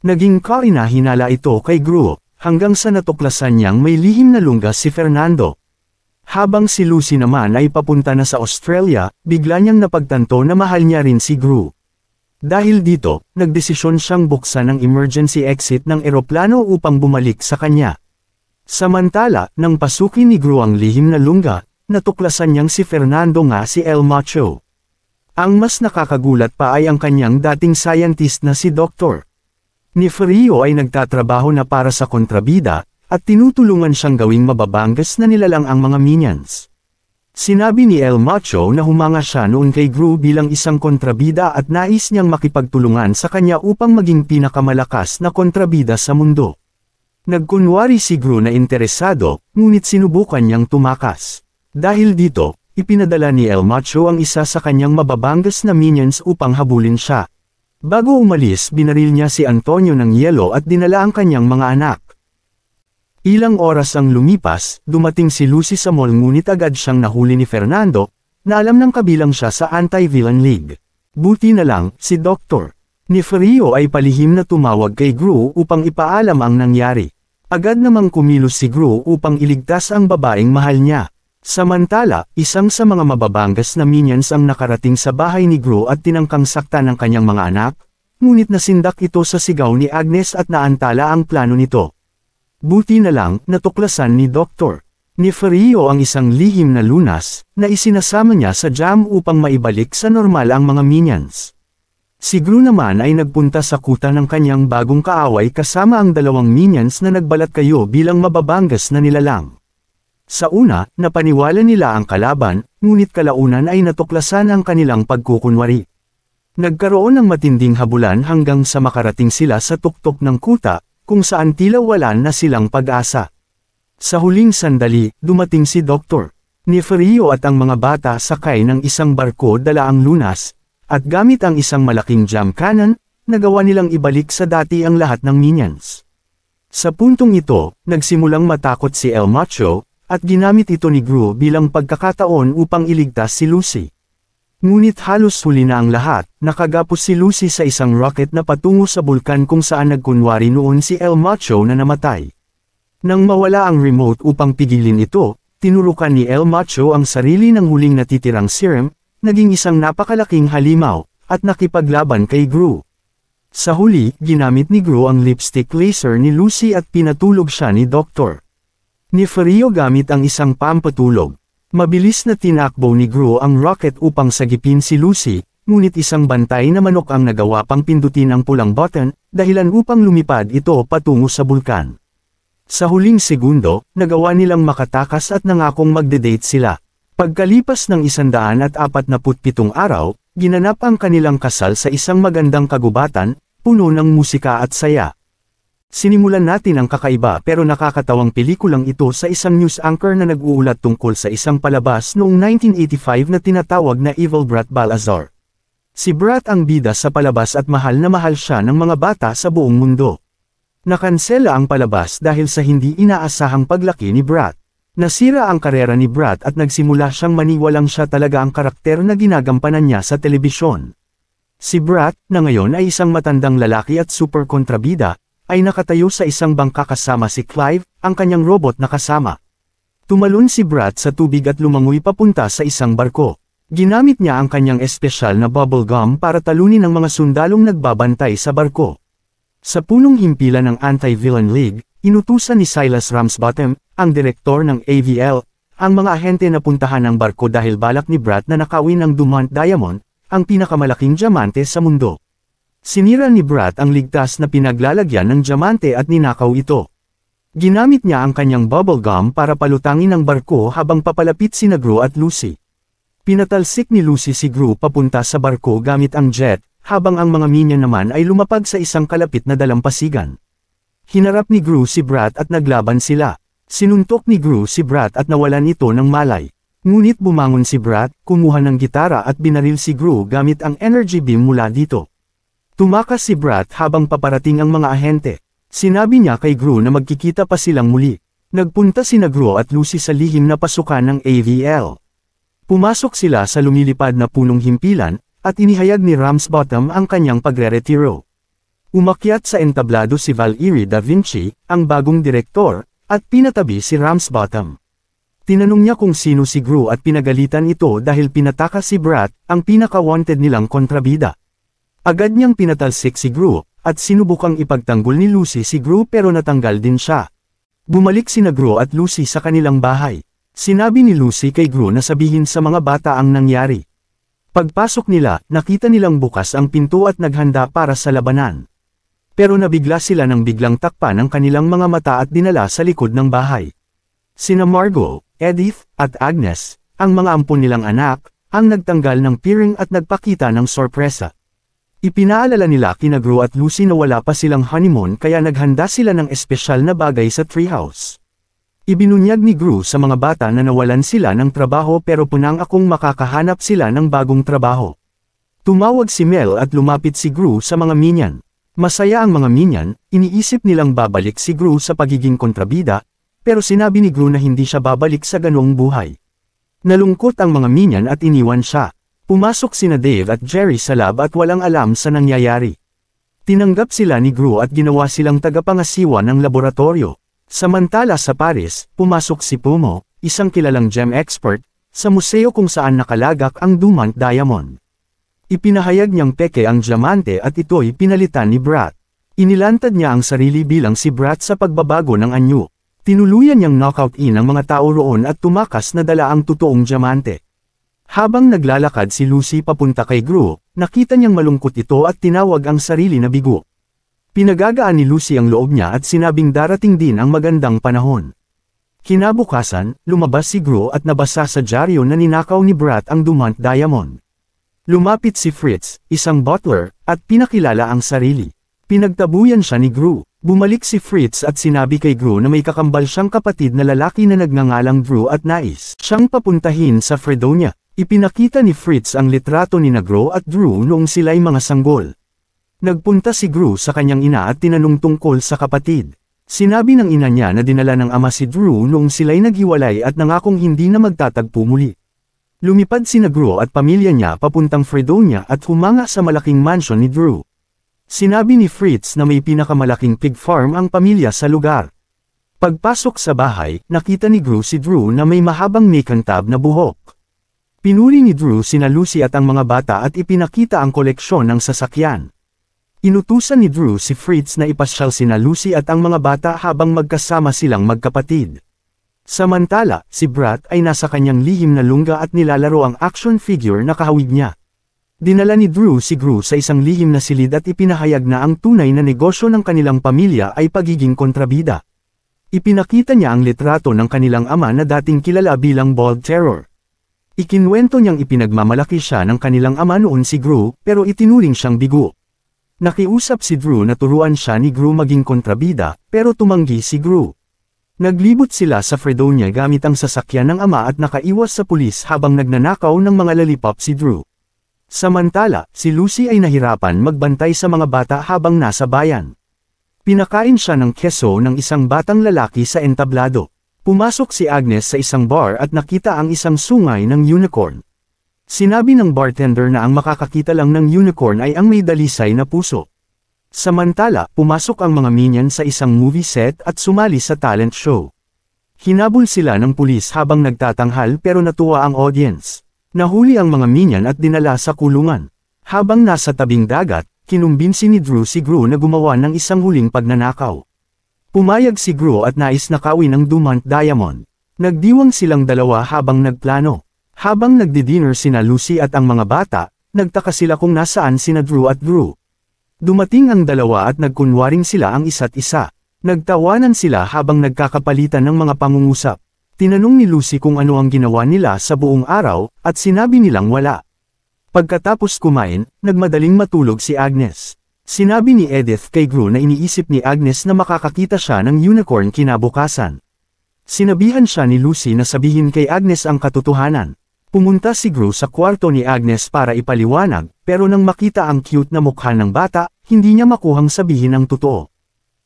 Naging kainahinala ito kay Gru, hanggang sa natuklasan niyang may lihim na lunggas si Fernando. Habang si Lucy naman ay papunta na sa Australia, bigla niyang napagtanto na mahal niya rin si Gru. Dahil dito, nagdesisyon siyang buksan ang emergency exit ng eroplano upang bumalik sa kanya. Samantala, nang pasukin ni Gru ang lihim na lungga, natuklasan niyang si Fernando nga si El Macho. Ang mas nakakagulat pa ay ang kanyang dating scientist na si Dr. Nefario ay nagtatrabaho na para sa kontrabida, at tinutulungan siyang gawing mababanggas na nilalang ang mga minions. Sinabi ni El Macho na humanga siya noon kay Gru bilang isang kontrabida at nais niyang makipagtulungan sa kanya upang maging pinakamalakas na kontrabida sa mundo. Nagkunwari si Gru na interesado, ngunit sinubukan niyang tumakas. Dahil dito, ipinadala ni El Macho ang isa sa kanyang mababangas na minions upang habulin siya. Bago umalis, binaril niya si Antonio ng yelo at dinala ang kanyang mga anak. Ilang oras ang lumipas, dumating si Lucy sa mall ngunit agad siyang nahuli ni Fernando, na alam ng kabilang siya sa Anti-Villain League. Buti na lang, si Dr. Nefario ay palihim na tumawag kay Gru upang ipaalam ang nangyari. Agad namang kumilos si Gru upang iligtas ang babaeng mahal niya. Samantala, isang sa mga mababangas na minions ang nakarating sa bahay ni Gru at tinangkang sakta ng kanyang mga anak, ngunit nasindak ito sa sigaw ni Agnes at naantala ang plano nito. Buti na lang, natuklasan ni Dr. Nefario ang isang lihim na lunas, na isinasama niya sa jam upang maibalik sa normal ang mga minions. Si Gru naman ay nagpunta sa kuta ng kanyang bagong kaaway kasama ang dalawang minions na nagbalat kayo bilang mababangas na nilalang. Sa una, napaniwala nila ang kalaban, ngunit kalaunan ay natuklasan ang kanilang pagkukunwari. Nagkaroon ng matinding habulan hanggang sa makarating sila sa tuktok ng kuta, kung saan tila wala na silang pag-asa. Sa huling sandali, dumating si Dr. Nefario at ang mga bata sakay ng isang barko dala ang lunas, at gamit ang isang malaking jam cannon, nagawa nilang ibalik sa dati ang lahat ng minions. Sa puntong ito, nagsimulang matakot si El Macho, at ginamit ito ni Gru bilang pagkakataon upang iligtas si Lucy. Ngunit halos huli na ang lahat, nakagapos si Lucy sa isang rocket na patungo sa bulkan kung saan nagkunwari noon si El Macho na namatay. Nang mawala ang remote upang pigilin ito, tinurukan ni El Macho ang sarili ng huling natitirang serum, naging isang napakalaking halimaw, at nakipaglaban kay Gru. Sa huli, ginamit ni Gru ang lipstick laser ni Lucy at pinatulog siya ni Dr. Nefario gamit ang isang pampatulog. Mabilis na tinakbo ni Gru ang rocket upang sagipin si Lucy, ngunit isang bantay na manok ang nagawa pang pindutin ang pulang button, dahilan upang lumipad ito patungo sa bulkan. Sa huling segundo, nagawa nilang makatakas at nangakong magde-date sila. Pagkalipas ng 147 araw, ginanap ang kanilang kasal sa isang magandang kagubatan, puno ng musika at saya. Sinimulan natin ang kakaiba pero nakakatawang pelikulang ito sa isang news anchor na nag-uulat tungkol sa isang palabas noong 1985 na tinatawag na Evil Brat Balazar. Si Brat ang bida sa palabas at mahal na mahal siya ng mga bata sa buong mundo. Nakansela ang palabas dahil sa hindi inaasahang paglaki ni Brat. Nasira ang karera ni Brat at nagsimula siyang maniwalang siya talaga ang karakter na ginagampanan niya sa telebisyon. Si Brat, na ngayon ay isang matandang lalaki at super kontrabida, ay nakatayo sa isang bangka kasama si Clive, ang kanyang robot na kasama. Tumalon si Brat sa tubig at lumangoy papunta sa isang barko. Ginamit niya ang kanyang espesyal na bubble gum para talunin ang mga sundalong nagbabantay sa barko. Sa punong himpilan ng Anti-Villain League, inutusan ni Silas Ramsbottom, ang direktor ng AVL, ang mga ahente na puntahan ang barko dahil balak ni Brat na nakawin ang Dumont Diamond, ang pinakamalaking diamante sa mundo. Sinira ni Brat ang ligtas na pinaglalagyan ng diamante at ninakaw ito. Ginamit niya ang kanyang bubble gum para palutangin ang barko habang papalapit sina Gru at Lucy. Pinatalsik ni Lucy si Gru papunta sa barko gamit ang jet, habang ang mga minion naman ay lumapag sa isang kalapit na dalampasigan. Hinarap ni Gru si Brat at naglaban sila. Sinuntok ni Gru si Brat at nawalan ito ng malay. Ngunit bumangon si Brat, kumuha ng gitara at binaril si Gru gamit ang energy beam mula dito. Tumakas si Brat habang paparating ang mga ahente. Sinabi niya kay Gru na magkikita pa silang muli. Nagpunta sina Gru at Lucy sa lihim na pasukan ng AVL. Pumasok sila sa lumilipad na punong himpilan, at inihayag ni Ramsbottom ang kanyang pagre-retiro. Umakyat sa entablado si Valerie Da Vinci, ang bagong direktor, at pinatabi si Ramsbottom. Tinanong niya kung sino si Gru at pinagalitan ito dahil pinatakas si Brat, ang pinaka-wanted nilang kontrabida. Agad niyang pinatalsik si Gru, at sinubukang ipagtanggol ni Lucy si Gru pero natanggal din siya. Bumalik sina Gru at Lucy sa kanilang bahay. Sinabi ni Lucy kay Gru na sabihin sa mga bata ang nangyari. Pagpasok nila, nakita nilang bukas ang pinto at naghanda para sa labanan. Pero nabigla sila nang biglang takpan ang kanilang mga mata at dinala sa likod ng bahay. Sina Margot, Edith, at Agnes, ang mga ampon nilang anak, ang nagtanggal ng piring at nagpakita ng sorpresa. Ipinaalala nila kina Gru at Lucy na wala pa silang honeymoon kaya naghanda sila ng espesyal na bagay sa treehouse. Ibinunyag ni Gru sa mga bata na nawalan sila ng trabaho pero punang akong makakahanap sila ng bagong trabaho. Tumawag si Mel at lumapit si Gru sa mga minion. Masaya ang mga minion, iniisip nilang babalik si Gru sa pagiging kontrabida, pero sinabi ni Gru na hindi siya babalik sa ganong buhay. Nalungkot ang mga minion at iniwan siya. Pumasok sina Dave at Jerry sa lab at walang alam sa nangyayari. Tinanggap sila ni Gru at ginawa silang tagapangasiwa ng laboratorio. Samantala sa Paris, pumasok si Pumo, isang kilalang gem expert, sa museo kung saan nakalagak ang Dumont Diamond. Ipinahayag niyang peke ang diamante at ito'y pinalitan ni Brat. Inilantad niya ang sarili bilang si Brat sa pagbabago ng anyo. Tinuluyan niyang knockout in ang mga tao roon at tumakas na dala ang totoong diamante. Habang naglalakad si Lucy papunta kay Gru, nakita niyang malungkot ito at tinawag ang sarili na bigo. Pinagagaan ni Lucy ang loob niya at sinabing darating din ang magandang panahon. Kinabukasan, lumabas si Gru at nabasa sa dyaryo na ninakaw ni Brat ang Dumont Diamond. Lumapit si Fritz, isang butler, at pinakilala ang sarili. Pinagtabuyan siya ni Gru. Bumalik si Fritz at sinabi kay Gru na may kakambal siyang kapatid na lalaki na nagngangalang Gru at nais siyang papuntahin sa Fredonia. Ipinakita ni Fritz ang litrato ni Gru at Drew noong sila'y mga sanggol. Nagpunta si Gru sa kanyang ina at tinanong tungkol sa kapatid. Sinabi ng ina niya na dinala ng ama si Drew noong sila'y naghiwalay at nangakong hindi na magtatagpo muli. Lumipad si Gru at pamilya niya papuntang Fredonia at humanga sa malaking mansion ni Drew. Sinabi ni Fritz na may pinakamalaking pig farm ang pamilya sa lugar. Pagpasok sa bahay, nakita ni Gru si Drew na may mahabang makantab na buhok. Pinuri ni Drew sina Lucy at ang mga bata at ipinakita ang koleksyon ng sasakyan. Inutusan ni Drew si Fritz na ipasyal sina Lucy at ang mga bata habang magkasama silang magkapatid. Samantala, si Brat ay nasa kanyang lihim na lungga at nilalaro ang action figure na kahawig niya. Dinala ni Drew si Gru sa isang lihim na silid at ipinahayag na ang tunay na negosyo ng kanilang pamilya ay pagiging kontrabida. Ipinakita niya ang litrato ng kanilang ama na dating kilala bilang Bald Terror. Ikinwento niyang ipinagmamalaki siya ng kanilang ama noon si Gru, pero itinuring siyang bigo. Nakiusap si Drew na turuan siya ni Gru maging kontrabida, pero tumanggi si Gru. Naglibot sila sa Fredonia gamit ang sasakyan ng ama at nakaiwas sa pulis habang nagnanakaw ng mga lollipop si Drew. Samantala, si Lucy ay nahirapan magbantay sa mga bata habang nasa bayan. Pinakain siya ng keso ng isang batang lalaki sa entablado. Pumasok si Agnes sa isang bar at nakita ang isang sungay ng unicorn. Sinabi ng bartender na ang makakakita lang ng unicorn ay ang may dalisay na puso. Samantala, pumasok ang mga minion sa isang movie set at sumali sa talent show. Hinabol sila ng pulis habang nagtatanghal pero natuwa ang audience. Nahuli ang mga minion at dinala sa kulungan. Habang nasa tabing dagat, kinumbinsi ni Drew si Gru na gumawa ng isang huling pagnanakaw. Pumayag si Gru at nais nakawin ang Dumont Diamond. Nagdiwang silang dalawa habang nagplano. Habang nagdi-dinner sina Lucy at ang mga bata, nagtaka sila kung nasaan sina Drew at Gru. Dumating ang dalawa at nagkunwaring sila ang isa't isa. Nagtawanan sila habang nagkakapalitan ng mga pangungusap. Tinanong ni Lucy kung ano ang ginawa nila sa buong araw, at sinabi nilang wala. Pagkatapos kumain, nagmadaling matulog si Agnes. Sinabi ni Edith kay Gru na iniisip ni Agnes na makakakita siya ng unicorn kinabukasan. Sinabihan siya ni Lucy na sabihin kay Agnes ang katotohanan. Pumunta si Gru sa kwarto ni Agnes para ipaliwanag, pero nang makita ang cute na mukha ng bata, hindi niya makuhang sabihin ang totoo.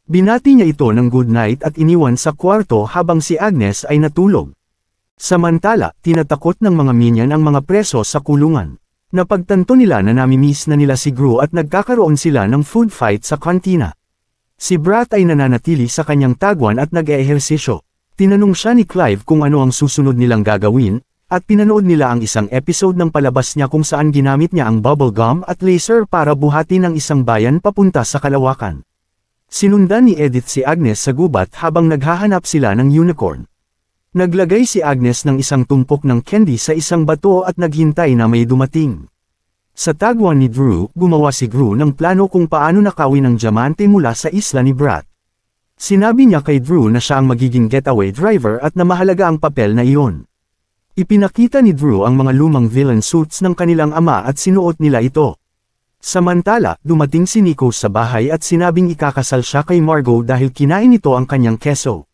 Binati niya ito ng good night at iniwan sa kwarto habang si Agnes ay natulog. Samantala, tinatakot ng mga minion ang mga preso sa kulungan. Napagtanto nila na namimiss na nila si Gru at nagkakaroon sila ng food fight sa kantina. Si Brat ay nananatili sa kanyang tagwan at nag-eehersisyo. Tinanong siya ni Clive kung ano ang susunod nilang gagawin, at pinanood nila ang isang episode ng palabas niya kung saan ginamit niya ang bubble gum at laser para buhatin ang isang bayan papunta sa kalawakan. Sinundan ni Edith si Agnes sa gubat habang naghahanap sila ng unicorn. Naglagay si Agnes ng isang tumpok ng candy sa isang bato at naghintay na may dumating. Sa tagwan ni Drew, gumawa si Gru ng plano kung paano nakawin ang diamante mula sa isla ni Brat. Sinabi niya kay Drew na siya ang magiging getaway driver at na mahalaga ang papel na iyon. Ipinakita ni Drew ang mga lumang villain suits ng kanilang ama at sinuot nila ito. Samantala, dumating si Nico sa bahay at sinabing ikakasal siya kay Margot dahil kinain nito ang kanyang keso.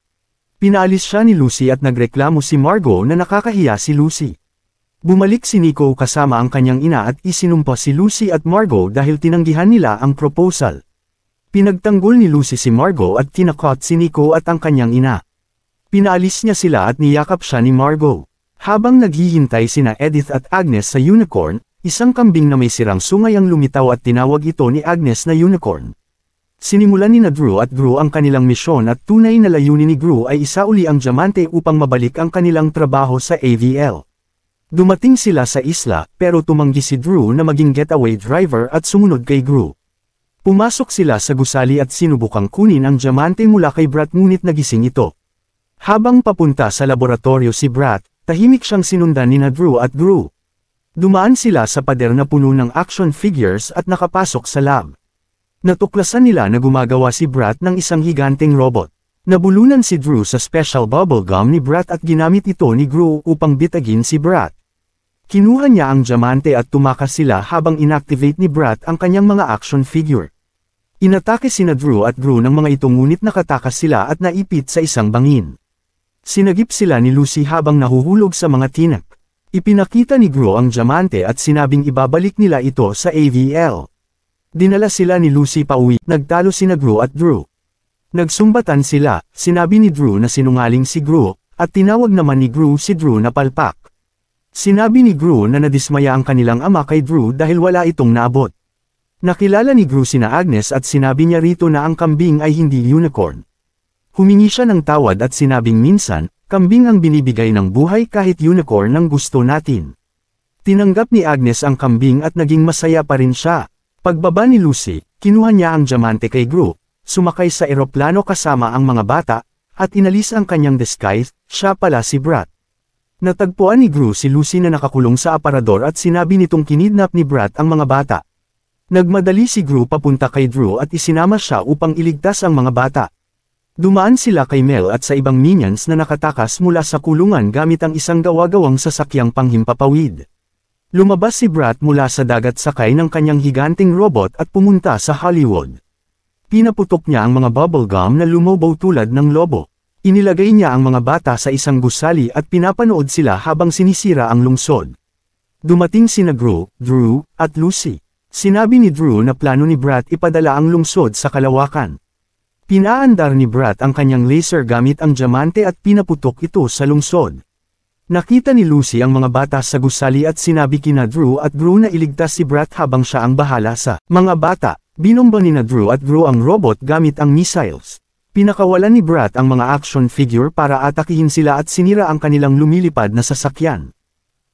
Pinaalis siya ni Lucy at nagreklamo si Margot na nakakahiya si Lucy. Bumalik si Nico kasama ang kanyang ina at isinumpa si Lucy at Margot dahil tinanggihan nila ang proposal. Pinagtanggol ni Lucy si Margot at kinakot si Nico at ang kanyang ina. Pinaalis niya sila at niyakap siya ni Margot. Habang naghihintay sina Edith at Agnes sa unicorn, isang kambing na may sirang sungay ang lumitaw at tinawag ito ni Agnes na unicorn. Sinimulan ni Drew at Gru ang kanilang misyon at tunay na layunin ni Gru ay isauli ang diamante upang mabalik ang kanilang trabaho sa AVL. Dumating sila sa isla pero tumanggi si Drew na maging getaway driver at sumunod kay Gru. Pumasok sila sa gusali at sinubukang kunin ang diamante mula kay Brat ngunit nagising ito. Habang papunta sa laboratorio si Brat, tahimik siyang sinundan ni Drew at Gru. Dumaan sila sa pader na puno ng action figures at nakapasok sa lab. Natuklasan nila na gumagawa si Brat ng isang higanteng robot. Nabulunan si Drew sa special bubble gum ni Brat at ginamit ito ni Gru upang bitagin si Brat. Kinuha niya ang diamante at tumakas sila habang inactivate ni Brat ang kanyang mga action figure. Inatake sina Drew at Gru ng mga ito ngunit nakatakas sila at naipit sa isang bangin. Sinagip sila ni Lucy habang nahuhulog sa mga tinak. Ipinakita ni Gru ang diamante at sinabing ibabalik nila ito sa AVL. Dinala sila ni Lucy pauwi. Nagtalo sina Gru at Drew. Nagsumbatan sila, sinabi ni Drew na sinungaling si Gru, at tinawag naman ni Gru si Drew na palpak. Sinabi ni Gru na nadismaya ang kanilang ama kay Drew dahil wala itong naabot. Nakilala ni Gru sina Agnes at sinabi niya rito na ang kambing ay hindi unicorn. Humingi siya ng tawad at sinabing minsan, kambing ang binibigay ng buhay kahit unicorn ang gusto natin. Tinanggap ni Agnes ang kambing at naging masaya pa rin siya. Pagbaba ni Lucy, kinuha niya ang diamante kay Gru, sumakay sa eroplano kasama ang mga bata, at inalis ang kanyang disguise, siya pala si Brat. Natagpuan ni Gru si Lucy na nakakulong sa aparador at sinabi nitong kinidnap ni Brat ang mga bata. Nagmadali si Gru papunta kay Drew at isinama siya upang iligtas ang mga bata. Dumaan sila kay Mel at sa ibang minions na nakatakas mula sa kulungan gamit ang isang gawa-gawang sasakyang panghimpapawid. Lumabas si Brat mula sa dagat sakay ng kanyang higanting robot at pumunta sa Hollywood. Pinaputok niya ang mga bubble gum na lumobo tulad ng lobo. Inilagay niya ang mga bata sa isang gusali at pinapanood sila habang sinisira ang lungsod. Dumating sina Gru, Drew, at Lucy. Sinabi ni Drew na plano ni Brat ipadala ang lungsod sa kalawakan. Pinaandar ni Brat ang kanyang laser gamit ang diamante at pinaputok ito sa lungsod. Nakita ni Lucy ang mga bata sa gusali at sinabi kina Drew at Gru na iligtas si Brat habang siya ang bahala sa mga bata. Binomba ni Drew at Gru ang robot gamit ang missiles. Pinakawalan ni Brat ang mga action figure para atakihin sila at sinira ang kanilang lumilipad na sasakyan.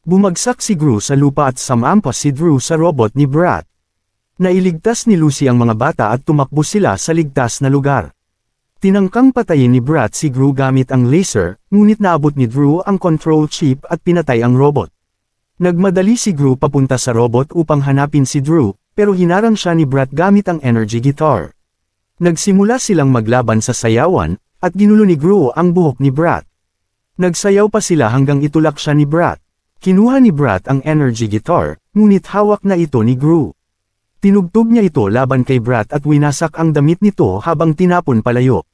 Bumagsak si Gru sa lupa at samampas si Drew sa robot ni Brat. Nailigtas ni Lucy ang mga bata at tumakbo sila sa ligtas na lugar. Tinangkang patayin ni Brat si Gru gamit ang laser, ngunit naabot ni Drew ang control chip at pinatay ang robot. Nagmadali si Gru papunta sa robot upang hanapin si Drew, pero hinarang siya ni Brat gamit ang energy guitar. Nagsimula silang maglaban sa sayawan, at ginulo ni Gru ang buhok ni Brat. Nagsayaw pa sila hanggang itulak siya ni Brat. Kinuha ni Brat ang energy guitar, ngunit hawak na ito ni Gru. Tinugtog niya ito laban kay Brat at winasak ang damit nito habang tinapon palayo.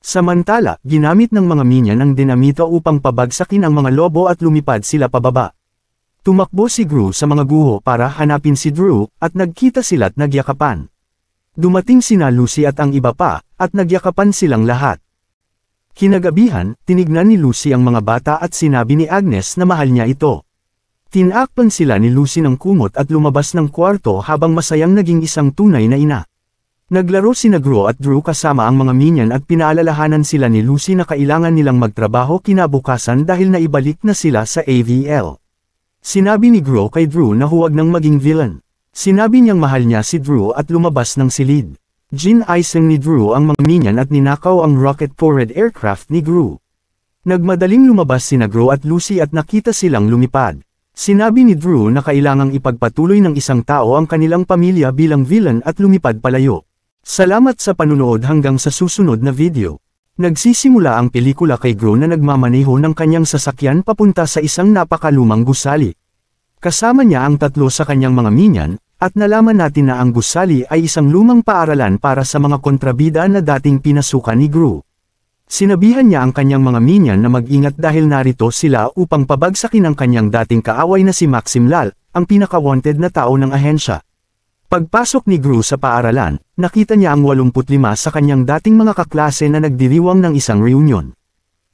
Samantala, ginamit ng mga minion ang dinamita upang pabagsakin ang mga lobo at lumipad sila pababa. Tumakbo si Gru sa mga guho para hanapin si Drew, at nagkita sila't nagyakapan. Dumating sina Lucy at ang iba pa, at nagyakapan silang lahat. Kinagabihan, tinignan ni Lucy ang mga bata at sinabi ni Agnes na mahal niya ito. Tinakpan sila ni Lucy ng kumot at lumabas ng kwarto habang masayang naging isang tunay na ina. Naglaro sina Gru at Drew kasama ang mga minion at pinaalalahanan sila ni Lucy na kailangan nilang magtrabaho kinabukasan dahil naibalik na sila sa AVL. Sinabi ni Gru kay Drew na huwag nang maging villain. Sinabi niyang mahal niya si Drew at lumabas ng silid. Gin-icing ni Drew ang mga minion at ninakaw ang rocket-powered aircraft ni Gru. Nagmadaling lumabas sina Gru at Lucy at nakita silang lumipad. Sinabi ni Drew na kailangang ipagpatuloy ng isang tao ang kanilang pamilya bilang villain at lumipad palayo. Salamat sa panunood hanggang sa susunod na video. Nagsisimula ang pelikula kay Gru na nagmamaneho ng kanyang sasakyan papunta sa isang napakalumang gusali. Kasama niya ang tatlo sa kanyang mga minyan, at nalaman natin na ang gusali ay isang lumang paaralan para sa mga kontrabida na dating pinasukan ni Gru. Sinabihan niya ang kanyang mga minyan na mag-ingat dahil narito sila upang pabagsakin ang kanyang dating kaaway na si Maxim Lal, ang pinaka-wanted na tao ng ahensya. Pagpasok ni Gru sa paaralan, nakita niya ang 85 sa kanyang dating mga kaklase na nagdiriwang ng isang reunion.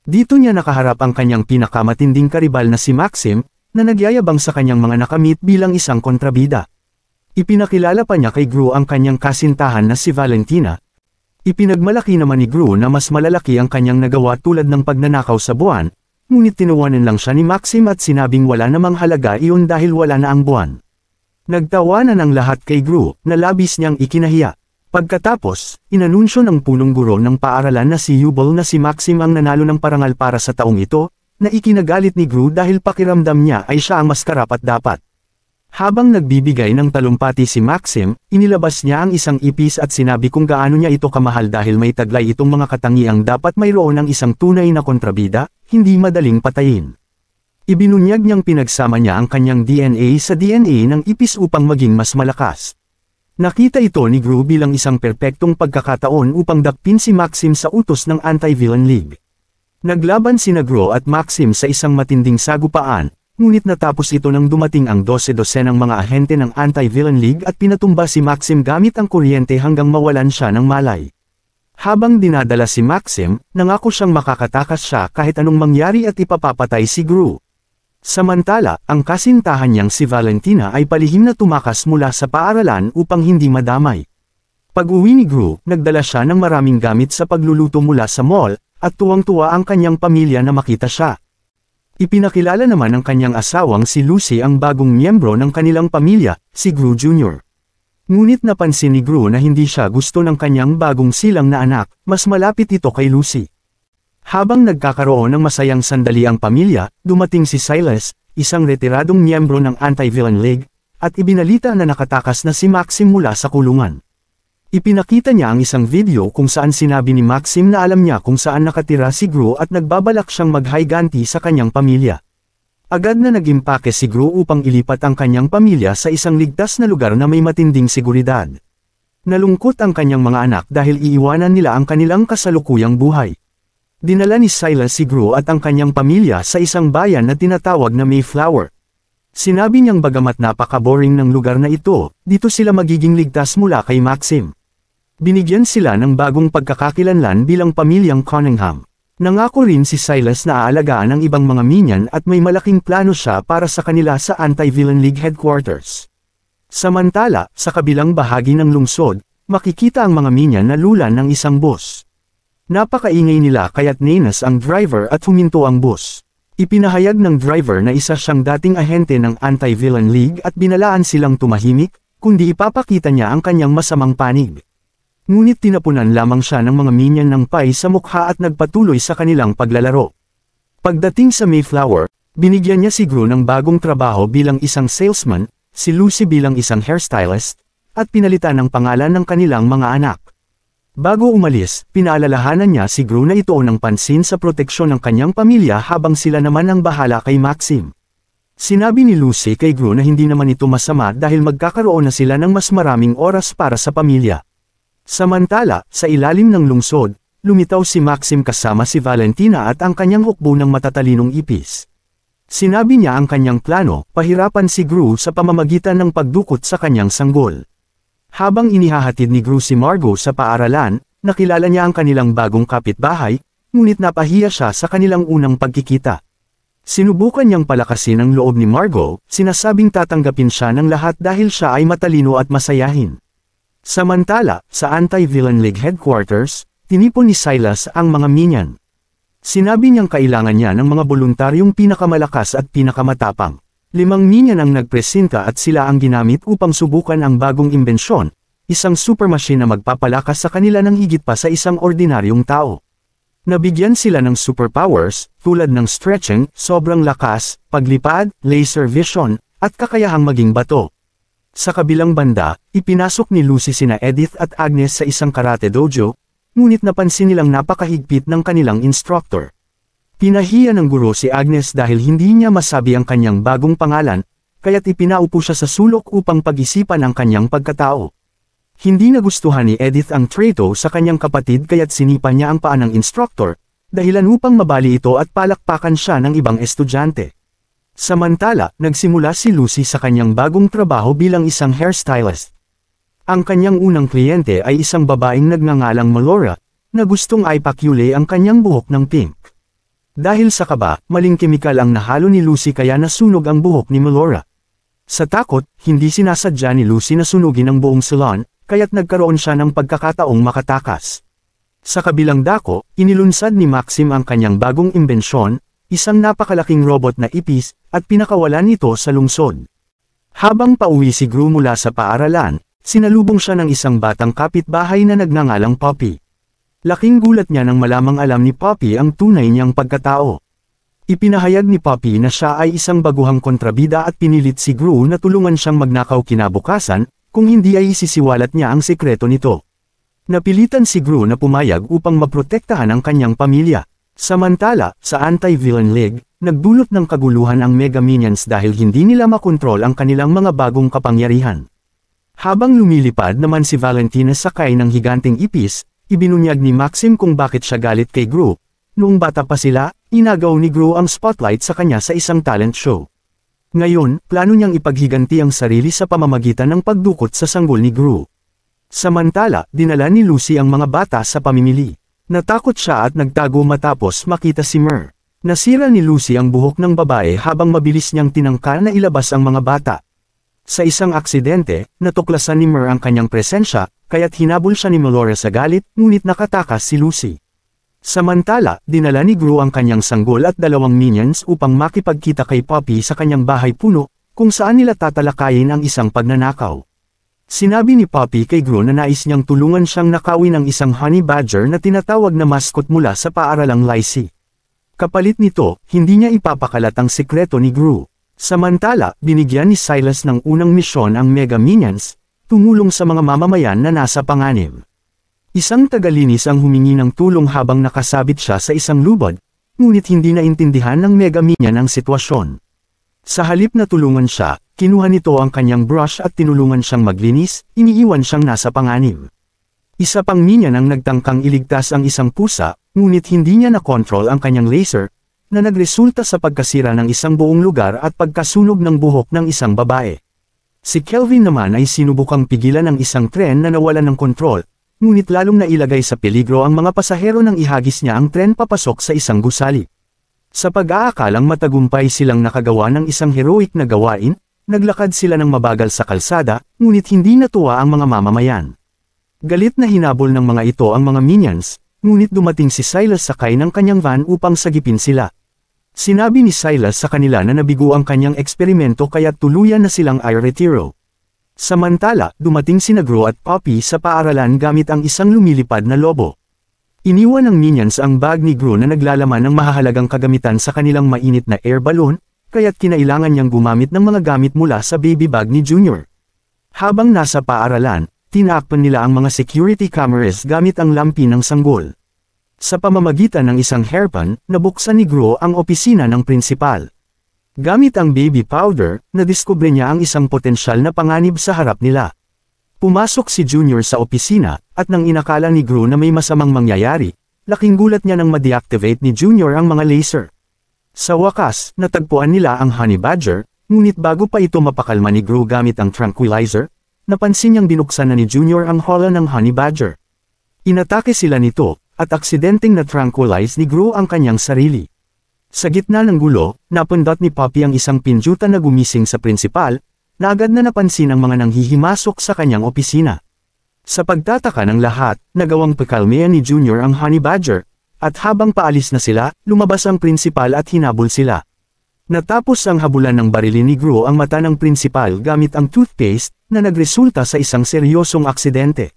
Dito niya nakaharap ang kanyang pinakamatinding karibal na si Maxim, na nagyayabang sa kanyang mga nakamit bilang isang kontrabida. Ipinakilala pa niya kay Gru ang kanyang kasintahan na si Valentina. Ipinagmalaki naman ni Gru na mas malalaki ang kanyang nagawa tulad ng pagnanakaw sa buwan, ngunit tinuwanan lang siya ni Maxim at sinabing wala namang halaga iyon dahil wala na ang buwan. Nagtawanan ang lahat kay Gru, na labis niyang ikinahiya. Pagkatapos, inanunsyo ng punong guro ng paaralan na si Yubel na si Maxim ang nanalo ng parangal para sa taong ito, na ikinagalit ni Gru dahil pakiramdam niya ay siya ang mas karapat-dapat. Habang nagbibigay ng talumpati si Maxim, inilabas niya ang isang ipis at sinabi kung gaano niya ito kamahal dahil may taglay itong mga katangiang dapat mayroon ng isang tunay na kontrabida, hindi madaling patayin. Ibinunyag niyang pinagsama niya ang kanyang DNA sa DNA ng ipis upang maging mas malakas. Nakita ito ni Gru bilang isang perpektong pagkakataon upang dakpin si Maxim sa utos ng Anti-Villain League. Naglaban sina Gru at Maxim sa isang matinding sagupaan, ngunit natapos ito nang dumating ang 12-12 ng mga ahente ng Anti-Villain League at pinatumba si Maxim gamit ang kuryente hanggang mawalan siya ng malay. Habang dinadala si Maxim, nangako siyang makakatakas siya kahit anong mangyari at ipapapatay si Gru. Samantala, ang kasintahan niyang si Valentina ay palihim na tumakas mula sa paaralan upang hindi madamay. Pag-uwi ni Gru, nagdala siya ng maraming gamit sa pagluluto mula sa mall, at tuwang-tuwa ang kanyang pamilya na makita siya. Ipinakilala naman ng kanyang asawang si Lucy ang bagong miyembro ng kanilang pamilya, si Gru Jr. Ngunit napansin ni Gru na hindi siya gusto ng kanyang bagong silang na anak, mas malapit ito kay Lucy. Habang nagkakaroon ng masayang sandali ang pamilya, dumating si Silas, isang retiradong miyembro ng Anti-Villain League, at ibinalita na nakatakas na si Maxim mula sa kulungan. Ipinakita niya ang isang video kung saan sinabi ni Maxim na alam niya kung saan nakatira si Gru at nagbabalak siyang mag-higanti sa kanyang pamilya. Agad na nag-impake si Gru upang ilipat ang kanyang pamilya sa isang ligtas na lugar na may matinding seguridad. Nalungkot ang kanyang mga anak dahil iiwanan nila ang kanilang kasalukuyang buhay. Dinala ni Silas si Gru at ang kanyang pamilya sa isang bayan na tinatawag na Mayflower. Sinabi niyang bagamat napaka-boring ng lugar na ito, dito sila magiging ligtas mula kay Maxim. Binigyan sila ng bagong pagkakakilanlan bilang pamilyang Cunningham. Nangako rin si Silas na aalagaan ang ibang mga minyan at may malaking plano siya para sa kanila sa Anti-Villain League headquarters. Samantala, sa kabilang bahagi ng lungsod, makikita ang mga minyan na lulan ng isang bus. Napakaingay nila kaya't ninas ang driver at huminto ang bus. Ipinahayag ng driver na isa siyang dating ahente ng Anti-Villain League at binalaan silang tumahimik, kundi ipapakita niya ang kanyang masamang panig. Ngunit tinapunan lamang siya ng mga minyan ng pay sa mukha at nagpatuloy sa kanilang paglalaro. Pagdating sa Mayflower, binigyan niya si Gru ng bagong trabaho bilang isang salesman, si Lucy bilang isang hairstylist, at pinalitan ng pangalan ng kanilang mga anak. Bago umalis, pinaalalahanan niya si Gru na ituon ng pansin sa proteksyon ng kanyang pamilya habang sila naman ang bahala kay Maxim. Sinabi ni Lucy kay Gru na hindi naman ito masama dahil magkakaroon na sila ng mas maraming oras para sa pamilya. Samantala, sa ilalim ng lungsod, lumitaw si Maxim kasama si Valentina at ang kanyang hukbo ng matatalinong ipis. Sinabi niya ang kanyang plano, pahirapan si Gru sa pamamagitan ng pagdukot sa kanyang sanggol. Habang inihahatid ni Gru si Margot sa paaralan, nakilala niya ang kanilang bagong kapitbahay, ngunit napahiya siya sa kanilang unang pagkikita. Sinubukan niyang palakasin ang loob ni Margot, sinasabing tatanggapin siya ng lahat dahil siya ay matalino at masayahin. Samantala, sa Anti-Villain League headquarters, tinipon ni Silas ang mga minyan. Sinabi niyang kailangan niya ng mga voluntaryong pinakamalakas at pinakamatapang. 5 minyan ang nagpresenta at sila ang ginamit upang subukan ang bagong imbensyon, isang super machine na magpapalakas sa kanila ng higit pa sa isang ordinaryong tao. Nabigyan sila ng superpowers, tulad ng stretching, sobrang lakas, paglipad, laser vision, at kakayahang maging bato. Sa kabilang banda, ipinasok ni Lucy sina Edith at Agnes sa isang karate dojo, ngunit napansin nilang napakahigpit ng kanilang instructor. Pinahiya ng guro si Agnes dahil hindi niya masabi ang kanyang bagong pangalan, kaya't ipinaupo siya sa sulok upang pag-isipan ang kanyang pagkatao. Hindi nagustuhan ni Edith ang treto sa kanyang kapatid kaya't sinipa niya ang paa ng instructor, dahilan upang mabali ito at palakpakan siya ng ibang estudyante. Samantala, nagsimula si Lucy sa kanyang bagong trabaho bilang isang hairstylist. Ang kanyang unang kliyente ay isang babaeng nagngangalang Melora, na gustong ipakule ang kanyang buhok ng pink. Dahil sa kaba, maling kemikal ang nahalo ni Lucy kaya nasunog ang buhok ni Melora. Sa takot, hindi sinasadya ni Lucy na sunugin ang buong salon, kaya't nagkaroon siya ng pagkakataong makatakas. Sa kabilang dako, inilunsad ni Maxim ang kanyang bagong imbensyon, isang napakalaking robot na ipis, at pinakawalan ito sa lungsod. Habang pauwi si Gru mula sa paaralan, sinalubong siya ng isang batang kapitbahay na nagngangalang Poppy. Laking gulat niya nang malamang alam ni Poppy ang tunay niyang pagkatao. Ipinahayag ni Poppy na siya ay isang baguhang kontrabida at pinilit si Gru na tulungan siyang magnakaw kinabukasan, kung hindi ay isisiwalat niya ang sekreto nito. Napilitan si Gru na pumayag upang maprotektahan ang kanyang pamilya. Samantala, sa Anti-Villain League, nagdulot ng kaguluhan ang Mega Minions dahil hindi nila makontrol ang kanilang mga bagong kapangyarihan. Habang lumilipad naman si Valentina sakay ng higanting ipis, ibinunyag ni Maxim kung bakit siya galit kay Gru. Noong bata pa sila, inagaw ni Gru ang spotlight sa kanya sa isang talent show. Ngayon, plano niyang ipaghiganti ang sarili sa pamamagitan ng pagdukot sa sanggol ni Gru. Samantala, dinala ni Lucy ang mga bata sa pamimili. Natakot siya at nagtago matapos makita si Mer. Nasira ni Lucy ang buhok ng babae habang mabilis niyang tinangka na ilabas ang mga bata. Sa isang aksidente, natuklasan ni Mer ang kanyang presensya, kaya't hinabol siya ni Melora sa galit, ngunit nakatakas si Lucy. Samantala, dinala ni Gru ang kanyang sanggol at dalawang minions upang makipagkita kay Poppy sa kanyang bahay puno, kung saan nila tatalakayin ang isang pagnanakaw. Sinabi ni Poppy kay Gru na nais niyang tulungan siyang nakawin ang isang honey badger na tinatawag na mascot mula sa paaralang Lycée. Kapalit nito, hindi niya ipapakalat ang sekreto ni Gru. Samantala, binigyan ni Silas ng unang misyon ang Mega Minions, tumulong sa mga mamamayan na nasa panganib. Isang tagalinis ang humingi ng tulong habang nakasabit siya sa isang lubad, ngunit hindi naintindihan ng Mega Minion ang sitwasyon. Sa halip na tulungan siya, kinuha nito ang kanyang brush at tinulungan siyang maglinis, iniiwan siyang nasa panganib. Isa pang minion ang nagtangkang iligtas ang isang pusa, ngunit hindi niya nakontrol ang kanyang laser, na nagresulta sa pagkasira ng isang buong lugar at pagkasunog ng buhok ng isang babae. Si Kelvin naman ay sinubukang pigilan ng isang tren na nawalan ng kontrol, ngunit lalong nailagay sa peligro ang mga pasahero nang ihagis niya ang tren papasok sa isang gusali. Sa pag-aakalang matagumpay silang nakagawa ng isang heroic na gawain, naglakad sila ng mabagal sa kalsada, ngunit hindi natuwa ang mga mamamayan. Galit na hinabol ng mga ito ang mga minions, ngunit dumating si Silas sakay ng kanyang van upang sagipin sila. Sinabi ni Silas sa kanila na nabigo ang kanyang eksperimento kaya tuluyan na silang i-retiro. Samantala, dumating sina Gru at Poppy sa paaralan gamit ang isang lumilipad na lobo. Iniwan ng minions ang bag ni Gru na naglalaman ng mahahalagang kagamitan sa kanilang mainit na air balloon, kaya't kinailangan niyang gumamit ng mga gamit mula sa baby bag ni Junior. Habang nasa paaralan, tinakpan nila ang mga security cameras gamit ang lampi ng sanggol. Sa pamamagitan ng isang hairpin, nabuksan ni Gru ang opisina ng prinsipal. Gamit ang baby powder, nadiskubre niya ang isang potensyal na panganib sa harap nila. Pumasok si Junior sa opisina, at nang inakala ni Gru na may masamang mangyayari, laking gulat niya nang ma-deactivate ni Junior ang mga laser. Sa wakas, natagpuan nila ang honey badger, ngunit bago pa ito mapakalma ni Gru gamit ang tranquilizer, napansin niyang binuksan na ni Junior ang hola ng honey badger. Inatake sila nito, at aksidenteng na-tranquilize ni Gru ang kanyang sarili. Sa gitna ng gulo, napundot ni Poppy ang isang pinjutan na gumising sa prinsipal, na agad na napansin ang mga nanghihimasok sa kanyang opisina. Sa pagtataka ng lahat, nagawang pakalmean ni Junior ang honey badger, at habang paalis na sila, lumabas ang prinsipal at hinabol sila. Natapos ang habulan ng barilin ni Gru ang mata ng prinsipal gamit ang toothpaste, na nagresulta sa isang seryosong aksidente.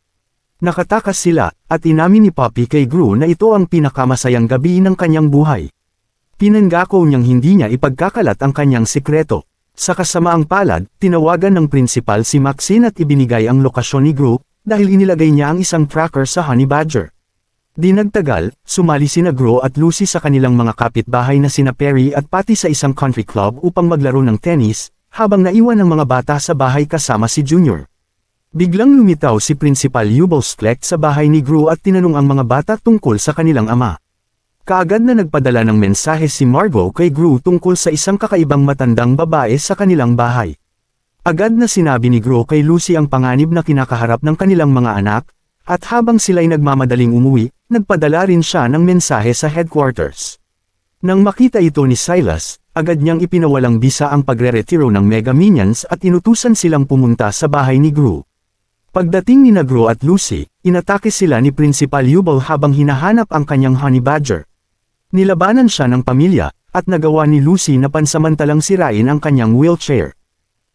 Nakatakas sila, at inamin ni Poppy kay Gru na ito ang pinakamasayang gabi ng kanyang buhay. Pinanggako niyang hindi niya ipagkakalat ang kanyang sikreto. Sa kasamaang palad, tinawagan ng prinsipal si Maxine at ibinigay ang lokasyon ni Gru, dahil inilagay niya ang isang tracker sa honey badger. Di nagtagal, sumali sina Gru at Lucy sa kanilang mga kapitbahay na sina Perry at Patty sa isang country club upang maglaro ng tennis, habang naiwan ang mga bata sa bahay kasama si Junior. Biglang lumitaw si Principal Yubelsklecht sa bahay ni Gru at tinanong ang mga bata tungkol sa kanilang ama. Kaagad na nagpadala ng mensahe si Margot kay Gru tungkol sa isang kakaibang matandang babae sa kanilang bahay. Agad na sinabi ni Gru kay Lucy ang panganib na kinakaharap ng kanilang mga anak, at habang sila'y nagmamadaling umuwi, nagpadala rin siya ng mensahe sa headquarters. Nang makita ito ni Silas, agad niyang ipinawalang bisa ang pagre-retiro ng Mega Minions at inutusan silang pumunta sa bahay ni Gru. Pagdating ni Gru at Lucy, inatake sila ni Principal Yubel habang hinahanap ang kanyang honey badger. Nilabanan siya ng pamilya, at nagawa ni Lucy na pansamantalang sirain ang kanyang wheelchair.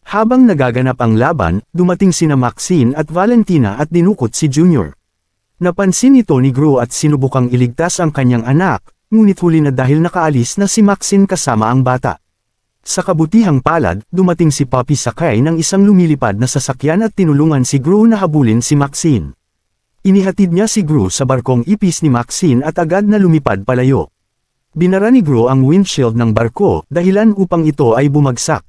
Habang nagaganap ang laban, dumating sina Maxine at Valentina at dinukot si Junior. Napansin ito ni Gru at sinubukang iligtas ang kanyang anak, ngunit huli na dahil nakaalis na si Maxine kasama ang bata. Sa kabutihang palad, dumating si Poppy sakay ng isang lumilipad na sasakyan at tinulungan si Gru na habulin si Maxine. Inihatid niya si Gru sa barkong ipis ni Maxine at agad na lumipad palayo. Binara ni Gru ang windshield ng barko, dahilan upang ito ay bumagsak.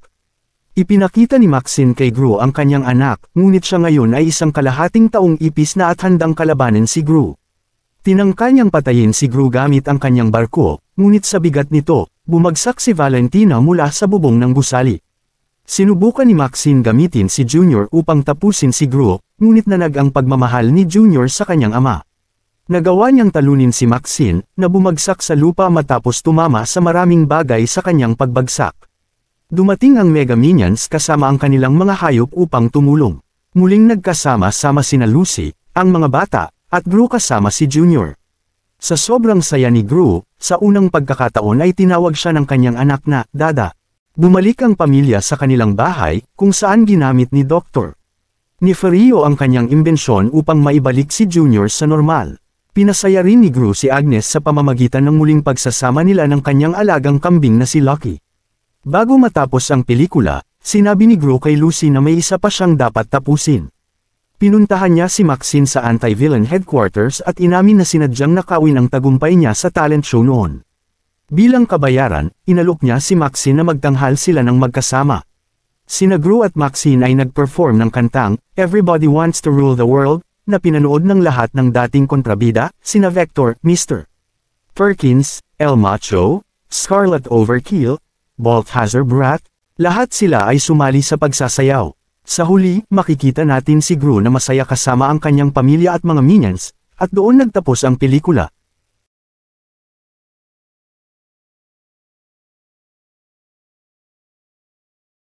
Ipinakita ni Maxine kay Gru ang kanyang anak, ngunit siya ngayon ay isang kalahating taong ipis na at handang kalabanin si Gru. Tinangka niyang patayin si Gru gamit ang kanyang barko, ngunit sa bigat nito, bumagsak si Valentina mula sa bubong ng gusali. Sinubukan ni Maxine gamitin si Junior upang tapusin si Gru, ngunit nanag ang pagmamahal ni Junior sa kanyang ama. Nagawa niyang talunin si Maxine, na bumagsak sa lupa matapos tumama sa maraming bagay sa kanyang pagbagsak. Dumating ang Mega Minions kasama ang kanilang mga hayop upang tumulong. Muling nagkasama-sama sina Lucy, ang mga bata, at Gru kasama si Junior. Sa sobrang saya ni Gru, sa unang pagkakataon ay tinawag siya ng kanyang anak na Dada. Bumalik ang pamilya sa kanilang bahay, kung saan ginamit ni Dr. Nefario ang kanyang imbensyon upang maibalik si Junior sa normal. Pinasaya rin ni Gru si Agnes sa pamamagitan ng muling pagsasama nila ng kanyang alagang kambing na si Lucky. Bago matapos ang pelikula, sinabi ni Gru kay Lucy na may isa pa siyang dapat tapusin. Pinuntahan niya si Maxine sa anti-villain headquarters at inamin na sinadyang nakawin ang tagumpay niya sa talent show noon. Bilang kabayaran, inalok niya si Maxine na magtanghal sila ng magkasama. Sina Gru at Maxine ay nag-perform ng kantang Everybody Wants to Rule the World, na pinanood ng lahat ng dating kontrabida, sina Vector, Mr. Perkins, El Macho, Scarlet Overkill, Balthazar Brat, lahat sila ay sumali sa pagsasayaw. Sa huli, makikita natin si Gru na masaya kasama ang kanyang pamilya at mga minions, at doon nagtapos ang pelikula.